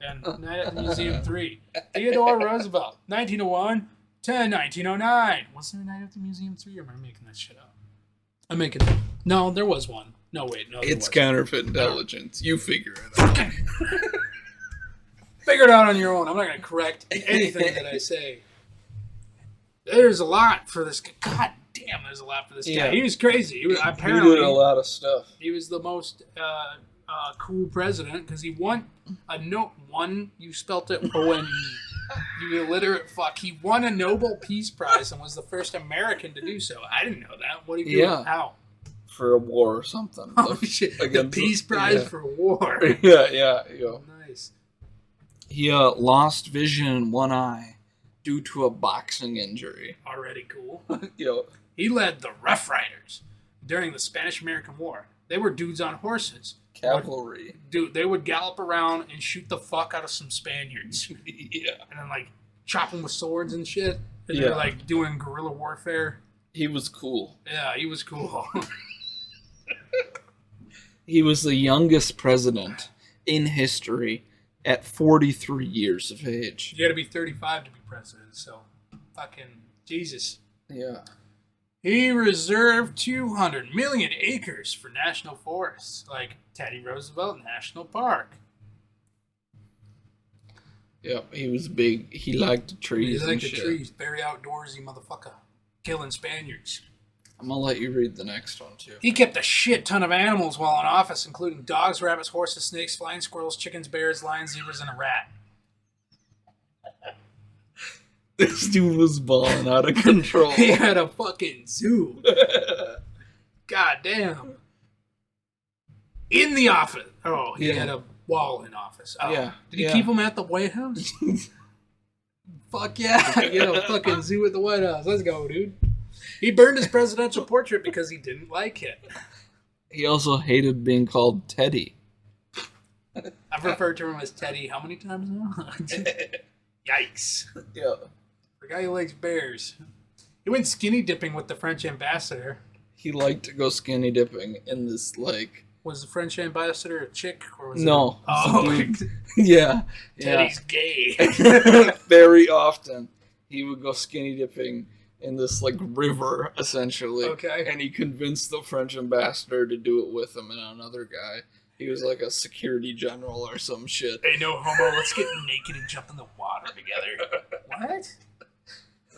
and Night at the Museum 3. Theodore Roosevelt. 1901 to 1909. Was there a Night at the Museum 3 or am I making that shit up? I'm making it. No, there was one. No, wait. No, there It's wasn't. counterfeit intelligence. You figure it out. Figure it out on your own. I'm not going to correct anything that I say. There's a lot for this guy. God damn, there's a lot for this guy. Yeah. He was crazy. He was, He apparently, did a lot of stuff. he was the most cool president because he won a you spelt it O-N-E. You illiterate fuck. He won a Nobel Peace Prize and was the first American to do so. I didn't know that. What did he do? Yeah. How? For a war or something. Oh shit! The Against- Peace Prize yeah. for war. Yeah. Nice. He lost vision in one eye due to a boxing injury. Already cool. Yo, He led the Rough Riders during the Spanish-American War. They were dudes on horses. cavalry. Dude, they would gallop around and shoot the fuck out of some Spaniards. Yeah. And then, like, chop them with swords and shit. And Yeah. they're, like, doing guerrilla warfare. He was cool. Yeah, he was cool. He was the youngest president in history at 43 years of age. You gotta be 35 to be president, so fucking Jesus. Yeah. He reserved 200 million acres for national forests, like Teddy Roosevelt National Park. Yep, he was big. He liked the trees. He's like and the shit. trees, very outdoorsy motherfucker, killing Spaniards. I'm gonna let you read the next one too. He kept a shit ton of animals while in office, including dogs, rabbits, horses, snakes, flying squirrels, chickens, bears, lions, zebras, and a rat. This dude was balling out of control. He had a fucking zoo. God damn. In the office. Oh, he had a wall in office. Oh. Yeah. Did he keep him at the White House? Fuck yeah. Get a fucking zoo at the White House. Let's go, dude. He burned his presidential portrait because he didn't like it. He also hated being called Teddy. I've referred to him as Teddy how many times now? Yikes. Yeah. The guy who likes bears. He went skinny dipping with the French ambassador. He liked to go skinny dipping in this like. Was the French ambassador a chick or was No. it? Oh, Yeah. Teddy's gay. Very often, he would go skinny dipping in this like river essentially. Okay. And he convinced the French ambassador to do it with him and another guy. He was like a security general or some shit. Hey, no homo, let's get naked and jump in the water together. What?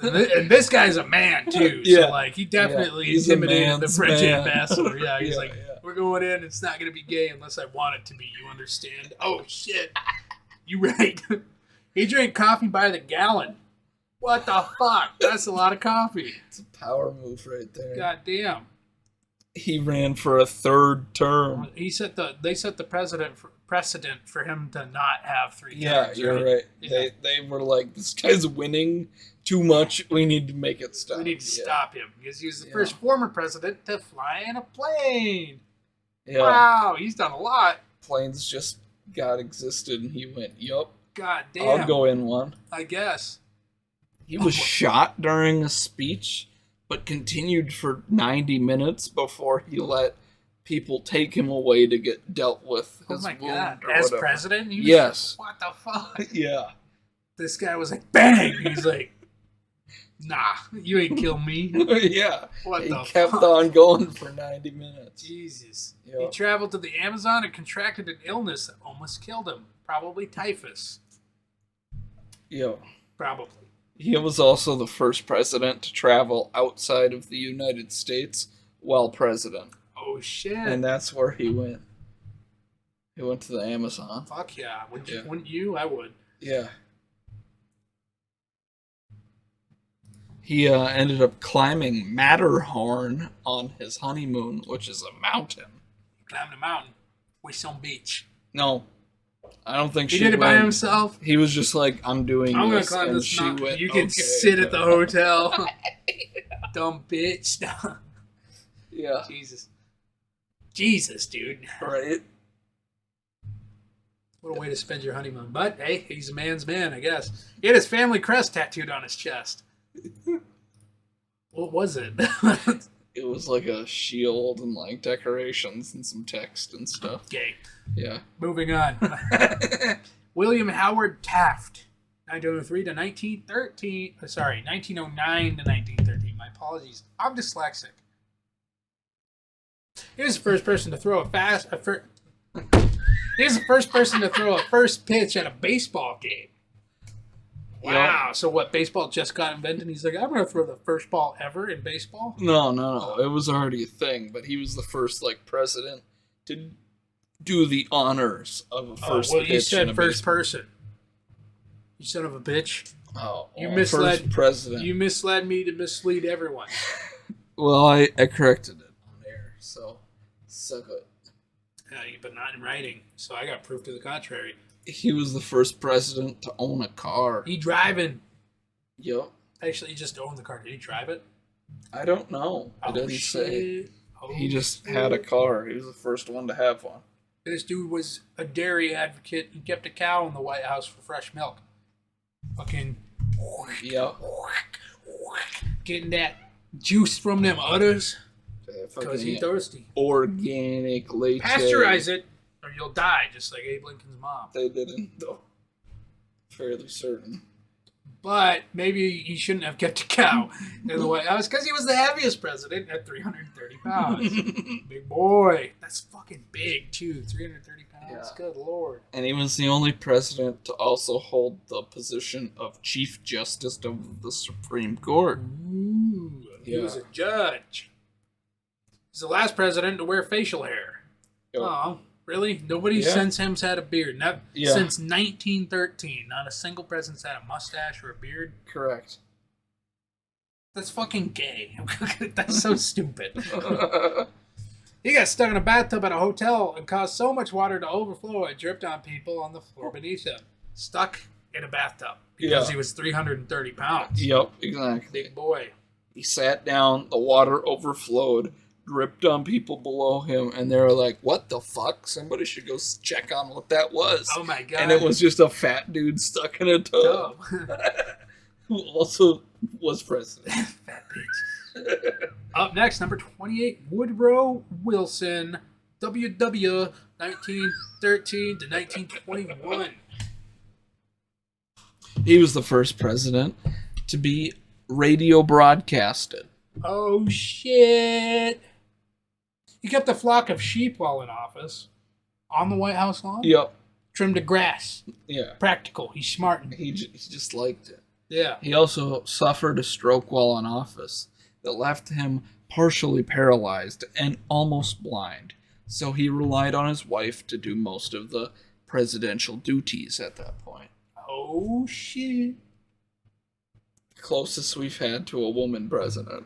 And this guy's a man, too. Yeah. So, like, he definitely He's a intimidated the man's French man. ambassador. Yeah, he's Yeah, like, yeah. we're going in. It's not going to be gay unless I want it to be. You understand? Oh, shit. You right. He drank coffee by the gallon. What the fuck? That's a lot of coffee. It's a power move right there. God damn. He ran for a third term. They set the precedent for him to not have 3 Yeah, terms. you're right. Yeah. They were like, this guy's winning too much. We need to make it stop. We need to Yeah. stop him because he was the Yeah. first former president to fly in a plane. Yeah. Wow, he's done a lot. Planes just got existed, and he went, yup, God damn. I'll go in one. I guess. He was shot during a speech, but continued for 90 minutes before he let people take him away to get dealt with Oh his my wound god. or As whatever. president? He was Yes. What the fuck? Yeah. This guy was like, bang! He's like, nah, you ain't kill me. Yeah. What He the kept fuck? on going for 90 minutes. Jesus. Yeah. He traveled to the Amazon and contracted an illness that almost killed him. Probably typhus. Yeah. Probably. He was also the first president to travel outside of the United States while president. Oh shit. And that's where he went. He went to the Amazon. Fuck yeah. Yeah. Wouldn't you? I would. Yeah. He ended up climbing Matterhorn on his honeymoon, which is a mountain. He climbed a mountain. With some beach. No, I don't think He she did it by went. himself. He was just like, I'm doing I'm gonna this. climb and this she mountain. went, You can okay, sit at the okay. hotel. Dumb bitch. Yeah. Jesus, dude. Right? What a way to spend your honeymoon. But, hey, he's a man's man, I guess. He had his family crest tattooed on his chest. What was it? It was like a shield and like decorations and some text and stuff. Okay, Yeah. moving on. William Howard Taft, 1903 to 1913. Sorry, 1909 to 1913. My apologies. I'm dyslexic. He was the first person to throw He was the first person to throw a first pitch at a baseball game. Wow. So what, baseball just got invented? He's like, I'm going to throw the first ball ever in baseball? No. It was already a thing, but he was the first like president to do the honors of a first pitch. You said in a first baseball. person. You son of a bitch. Oh, You well, misled- first president. You misled me to mislead everyone. Well, I corrected it on air, so suck it. But not in writing. So I got proof to the contrary. He was the first president to own a car. He driving. Yep. Actually, he just owned the car. Did he drive it? I don't know. It doesn't say. He just had a car. He was the first one to have one. This dude was a dairy advocate. He kept a cow in the White House for fresh milk. Fucking. Yep. Getting that juice from them udders. Because Fucking he's thirsty. organic leche. Pasteurize it, or you'll die, just like Abe Lincoln's mom. They didn't, though. Fairly certain. But maybe he shouldn't have kept a cow in the White House because he was the heaviest president at 330 pounds. Big boy. That's fucking big, too. 330 pounds. Yeah. Good Lord. And he was the only president to also hold the position of Chief Justice of the Supreme Court. Ooh, he was a judge. He's the last president to wear facial hair. Yep. Oh, really? Nobody since him's had a beard. Since 1913, not a single president's had a mustache or a beard. Correct. That's fucking gay. That's so stupid. He got stuck in a bathtub at a hotel and caused so much water to overflow it dripped on people on the floor beneath him. Stuck in a bathtub because he was 330 pounds. Yep, exactly. Big boy. He sat down, the water overflowed, dripped on people below him, and they were like, what the fuck? Somebody should go check on what that was. Oh my god. And it was just a fat dude stuck in a tub. Who also was president. Fat bitch. Up next, number 28, Woodrow Wilson, WW 1913 to 1921. He was the first president to be radio broadcasted. Oh shit. He kept a flock of sheep while in office. On the White House lawn? Yep. Trimmed the grass. Yeah. Practical. He's smart. He just liked it. Yeah. He also suffered a stroke while in office that left him partially paralyzed and almost blind. So he relied on his wife to do most of the presidential duties at that point. Oh shit. Closest we've had to a woman president.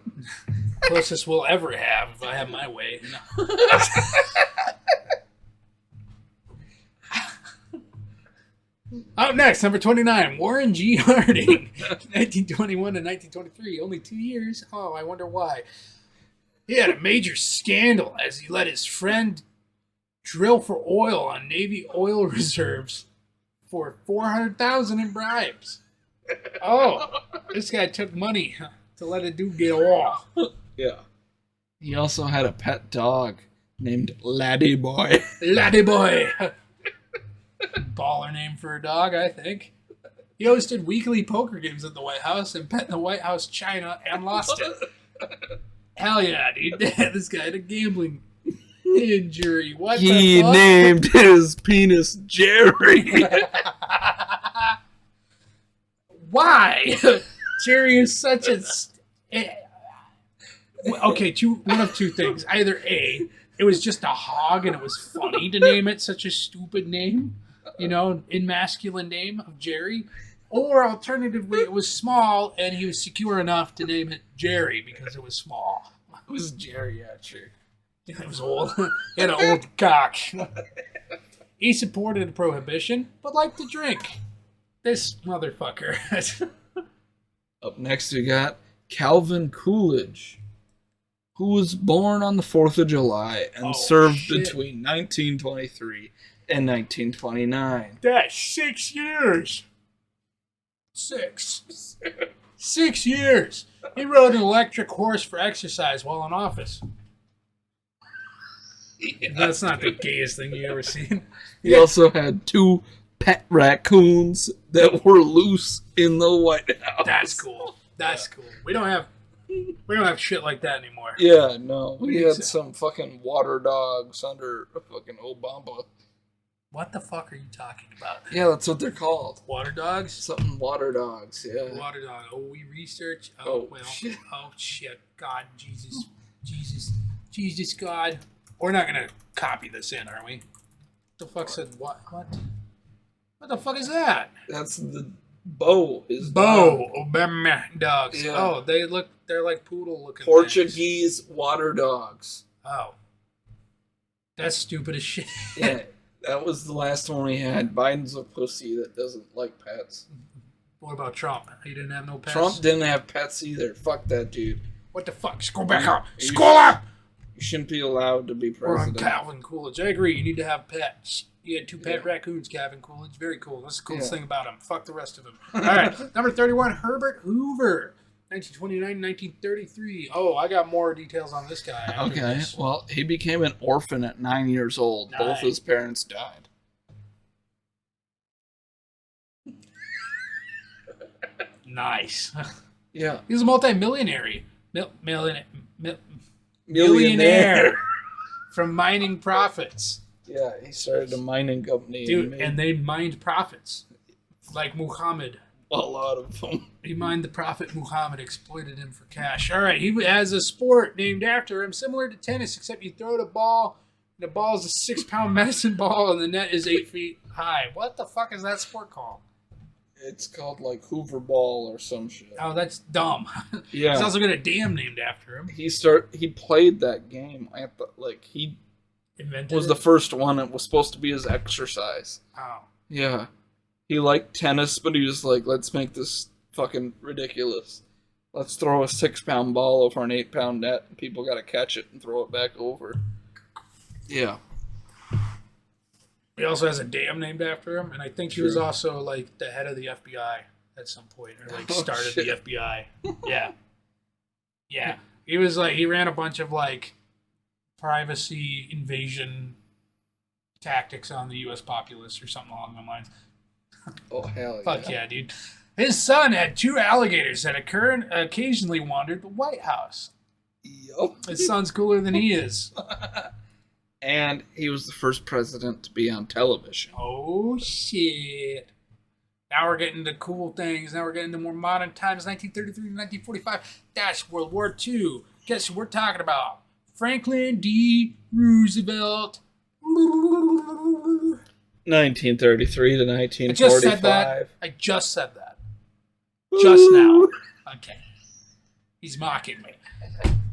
Closest we'll ever have if I have my way. Up next, number 29, Warren G. Harding, 1921 to 1923. Only 2 years. Oh, I wonder why. He had a major scandal as he let his friend drill for oil on Navy oil reserves for $400,000 in bribes. Oh, this guy took money to let a dude get off. Yeah. He also had a pet dog named Laddie Boy. Laddie Boy. Baller name for a dog, I think. He hosted weekly poker games at the White House and pet the White House china and lost it. Hell yeah, dude. This guy had a gambling injury. What He the fuck? named his penis Jerry. Why? Jerry is such a... Okay, one of two things. Either A, it was just a hog and it was funny to name it such a stupid name, in masculine name of Jerry. Or alternatively, it was small and he was secure enough to name it Jerry because it was small. It was geriatric. It was old. He had an old cock. He supported prohibition, but liked to drink. This motherfucker. Up next, we got Calvin Coolidge, who was born on the 4th of July and served between 1923 and 1929. That's 6 years. 6 years. He rode an electric horse for exercise while in office. Yeah. That's not the gayest thing you ever seen. He also had 2 pet raccoons that were loose in the White House. That's cool. That's cool. We don't have shit like that anymore. Yeah, no. We had some fucking water dogs under fucking Obama. What the fuck are you talking about? Yeah, that's what they're called. Water dogs? Something water dogs, yeah. Water dog. Oh, we research. Oh, well. Shit. Oh, shit. God, Jesus, God. We're not going to copy this in, are we? The fuck said what? What the fuck is that? That's the Bo. Bo. Obama dogs. Yeah. Oh, they're like poodle looking Portuguese water dogs. Oh. That's stupid as shit. Yeah. That was the last one we had. Biden's a pussy that doesn't like pets. What about Trump? He didn't have no pets? Trump didn't have pets either. Fuck that dude. What the fuck? Scroll back up. Scroll up! You shouldn't be allowed to be Or on president. Calvin Coolidge. I agree. You need to have pets. He had 2 pet raccoons, Calvin Coolidge. Very cool. That's the coolest thing about him. Fuck the rest of him. All right. Number 31, Herbert Hoover. 1929, 1933. Oh, I got more details on this guy. Okay. This. Well, he became an orphan at 9 years old. 9. Both his parents died. Nice. Yeah. He's a multi-millionaire. Millionaire from mining profits. Yeah, he started a mining company. Dude, and they mined profits. Like Muhammad. A lot of them. He mined the prophet Muhammad, exploited him for cash. All right, he has a sport named after him, similar to tennis, except you throw the ball. The ball is a 6-pound medicine ball, and the net is 8 feet high. What the fuck is that sport called? It's called like Hoover Ball or some shit. Oh, that's dumb. Yeah. He's also got a dam named after him. He played that game at the, he Invented was it? the first one. It was supposed to be his exercise. Oh. Yeah. He liked tennis, but he was like, let's make this fucking ridiculous. Let's throw a 6-pound ball over an 8-pound net, and people got to catch it and throw it back over. Yeah. He also has a dam named after him, and I think he was also like the head of the FBI at some point, or like started the FBI. Yeah. Yeah. He was like, he ran a bunch of like privacy invasion tactics on the U.S. populace or something along those lines. Oh, hell yeah. Fuck yeah, dude. His son had 2 alligators that occasionally wandered the White House. Yup. His son's cooler than he is. And he was the first president to be on television. Oh, shit. Now we're getting to cool things. Now we're getting to more modern times. 1933 to 1945. That's World War II. Guess who we're talking about? Franklin D. Roosevelt. 1933 to 1945. I just said that. I just said that. Just now. Okay. He's mocking me.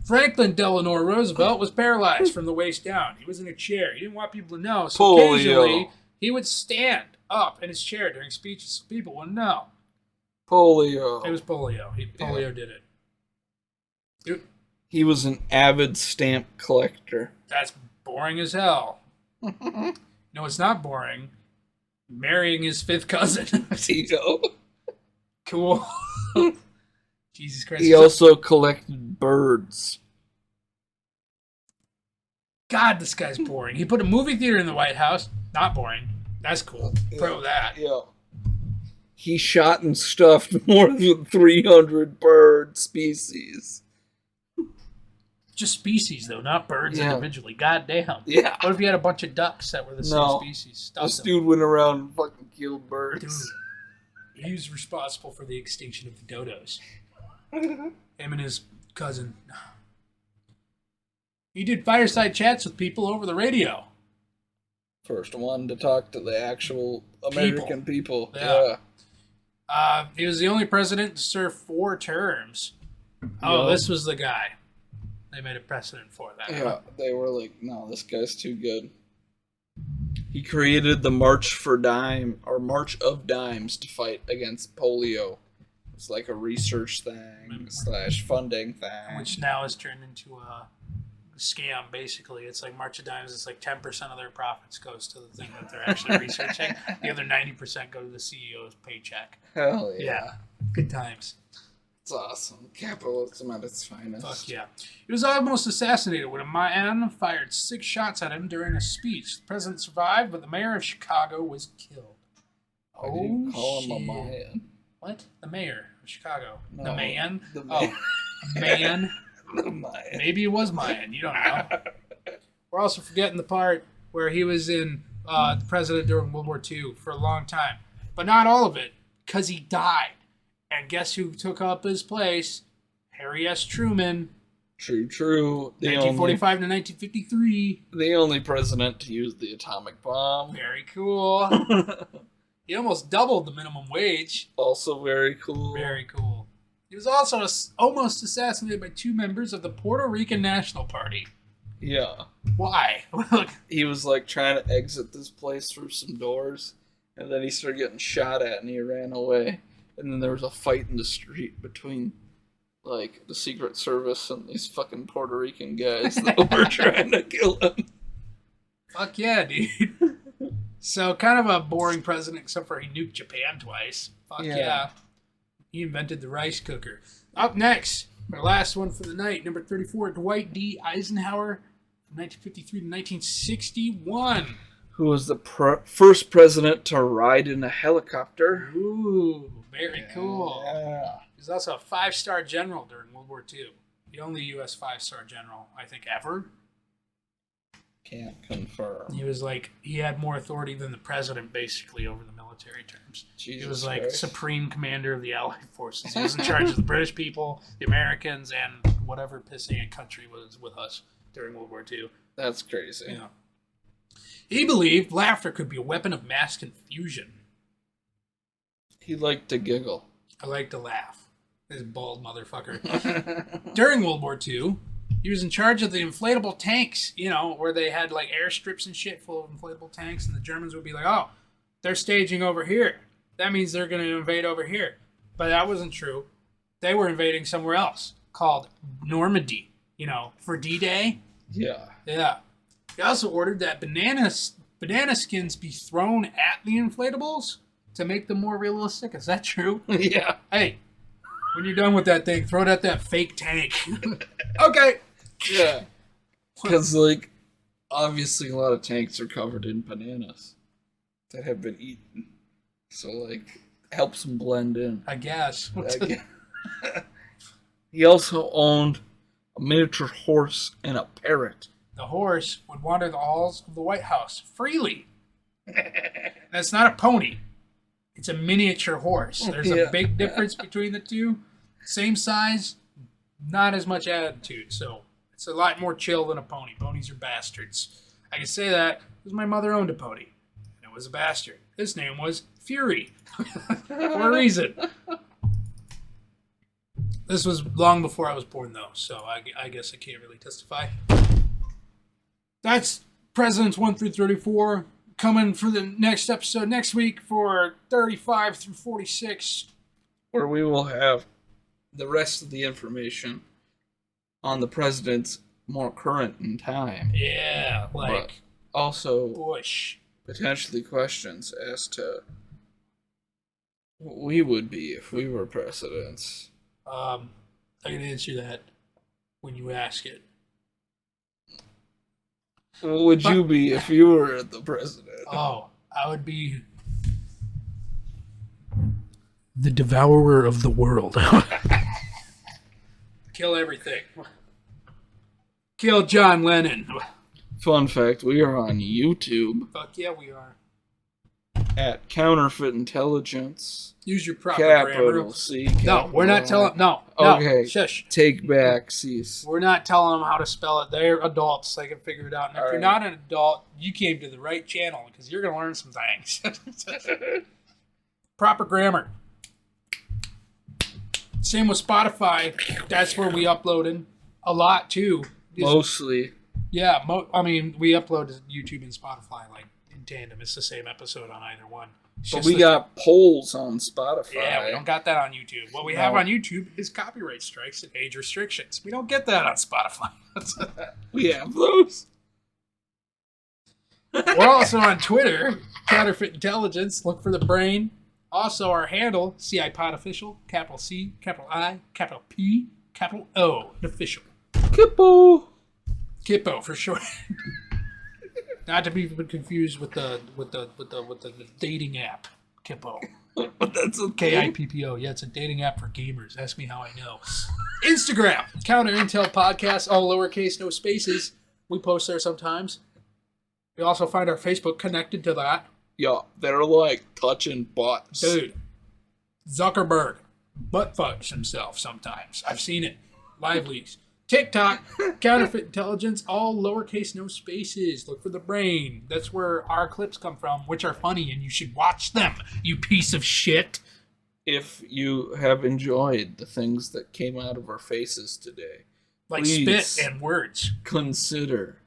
Franklin Delano Roosevelt was paralyzed from the waist down. He was in a chair. He didn't want people to know, so occasionally he would stand up in his chair during speeches so people wouldn't know. Polio. It was polio. Polio did it. He was an avid stamp collector. That's boring as hell. No, it's not boring. Marrying his 5th cousin. Tito. Cool. Jesus Christ. He also collected birds. God, this guy's boring. He put a movie theater in the White House. Not boring. That's cool. Pro that. Yeah. He shot and stuffed more than 300 bird species. Just species, though, not birds individually. God damn. Yeah. What if you had a bunch of ducks that were the same species? This dude went around and fucking killed birds. Dude, he was responsible for the extinction of the dodos. Him and his cousin. He did fireside chats with people over the radio. First one to talk to the actual American people. Yeah. He was the only president to serve 4 terms. Oh, this was the guy. They made a precedent for that. Yeah, they were like, no, this guy's too good. He created the March of Dimes to fight against polio. It's like a research thing / funding thing. Which now has turned into a scam, basically. It's like March of Dimes, it's like 10% of their profits goes to the thing that they're actually researching. The other 90% go to the CEO's paycheck. Hell yeah. Good times. It's awesome. Capitalism at its finest. Fuck yeah. He was almost assassinated when a man fired 6 shots at him during a speech. The president survived, but the mayor of Chicago was killed. Why did you call him a Mayan? What? The mayor of Chicago. No, the man? The man. Oh, man. The Mayan. Maybe it was Mayan. You don't know. We're also forgetting the part where he was in the president during World War II for a long time. But not all of it, because he died. And guess who took up his place? Harry S. Truman. True. 1945 to 1953. The only president to use the atomic bomb. Very cool. He almost doubled the minimum wage. Also very cool. Very cool. He was also almost assassinated by 2 members of the Puerto Rican National Party. Yeah. Why? He was like trying to exit this place through some doors, and then he started getting shot at, and he ran away. And then there was a fight in the street between like the Secret Service and these fucking Puerto Rican guys that were trying to kill him. Fuck yeah, dude. So kind of a boring president, except for he nuked Japan twice. Fuck yeah. He invented the rice cooker. Up next, our last one for the night, number 34, Dwight D. Eisenhower, from 1953 to 1961. Who was the first president to ride in a helicopter. Ooh, very cool. Yeah. He was also a 5-star general during World War II. The only U.S. 5-star general, I think, ever. Can't confirm. He was like, he had more authority than the president, basically, over the military terms. Jesus he was like Christ. supreme commander of the Allied forces. He was in charge of the British people, the Americans, and whatever pissant country was with us during World War II. That's crazy. Yeah. He believed laughter could be a weapon of mass confusion. He liked to giggle. I like to laugh. This bald motherfucker. During World War II, he was in charge of the inflatable tanks, you know, where they had like airstrips and shit full of inflatable tanks, and the Germans would be like, oh, they're staging over here. That means they're going to invade over here. But that wasn't true. They were invading somewhere else called Normandy, you know, for D-Day. Yeah. Yeah. He also ordered that banana skins be thrown at the inflatables to make them more realistic. Is that true? Yeah. Hey, when you're done with that thing, throw it at that fake tank. Okay. Yeah. Because, like, obviously a lot of tanks are covered in bananas that have been eaten. So, like, helps them blend in. I guess. He also owned a miniature horse and a parrot. The horse would wander the halls of the White House freely. That's not a pony. It's a miniature horse. There's a big difference between the two. Same size, not as much attitude. So it's a lot more chill than a pony. Ponies are bastards. I can say that because my mother owned a pony. And it was a bastard. His name was Fury. For a reason. This was long before I was born, though. So I guess I can't really testify. That's Presidents 1 through 34. Coming for the next episode next week for 35 through 46. Where we will have the rest of the information on the presidents more current in time. Yeah, like but also Bush. Potentially questions as to what we would be if we were presidents. I can answer that when you ask it. What would you be if you were the president? Oh, I would be the devourer of the world. Kill everything. Kill John Lennon. Fun fact, we are on YouTube Fuck yeah, we are. at Counterfeit Intelligence. Use your proper grammar. Capital C. No, we're not telling. No. Okay. Shush. Take back, cease. We're not telling them how to spell it. They're adults. They can figure it out. And if you're not an adult, you came to the right channel because you're going to learn some things. Proper grammar. Same with Spotify. That's where we uploaded a lot too. Mostly. Yeah. We upload to YouTube and Spotify like in tandem. It's the same episode on either one. But we got polls on Spotify. Yeah, we don't got that on YouTube. What we have on YouTube is copyright strikes and age restrictions. We don't get that on Spotify. We have those. We're also on Twitter, Counterfeit Intelligence. Look for the brain. Also, our handle, CIPod Official, capital C, capital I, capital P, capital O, official. Kippo for short. Not to be confused with the dating app, Kippo. That's a Kippo. Yeah, it's a dating app for gamers. Ask me how I know. Instagram, Counter Intel Podcast, all lowercase, no spaces. We post there sometimes. We also find our Facebook connected to that. Yeah, they're like touching butts. Dude, Zuckerberg butt fucks himself sometimes. I've seen it. Live leaks. TikTok, Counterfeit Intelligence, all lowercase, no spaces. Look for the brain. That's where our clips come from, which are funny, and you should watch them, you piece of shit. If you have enjoyed the things that came out of our faces today, Like Please spit and words. consider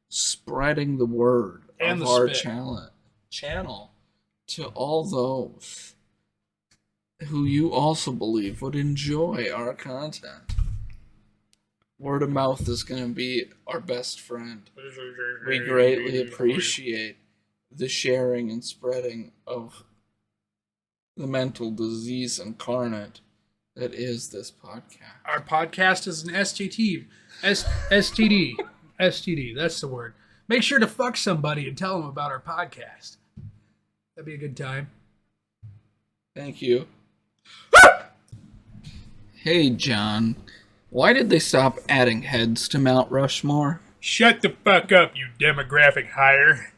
spreading the word And of the our spit. channel to all those who you also believe would enjoy our content. Word of mouth is going to be our best friend. We greatly appreciate the sharing and spreading of the mental disease incarnate that is this podcast. Our podcast is an STD. STD, that's the word. Make sure to fuck somebody and tell them about our podcast. That'd be a good time. Thank you. Hey, John. Why did they stop adding heads to Mount Rushmore? Shut the fuck up, you demographic hire.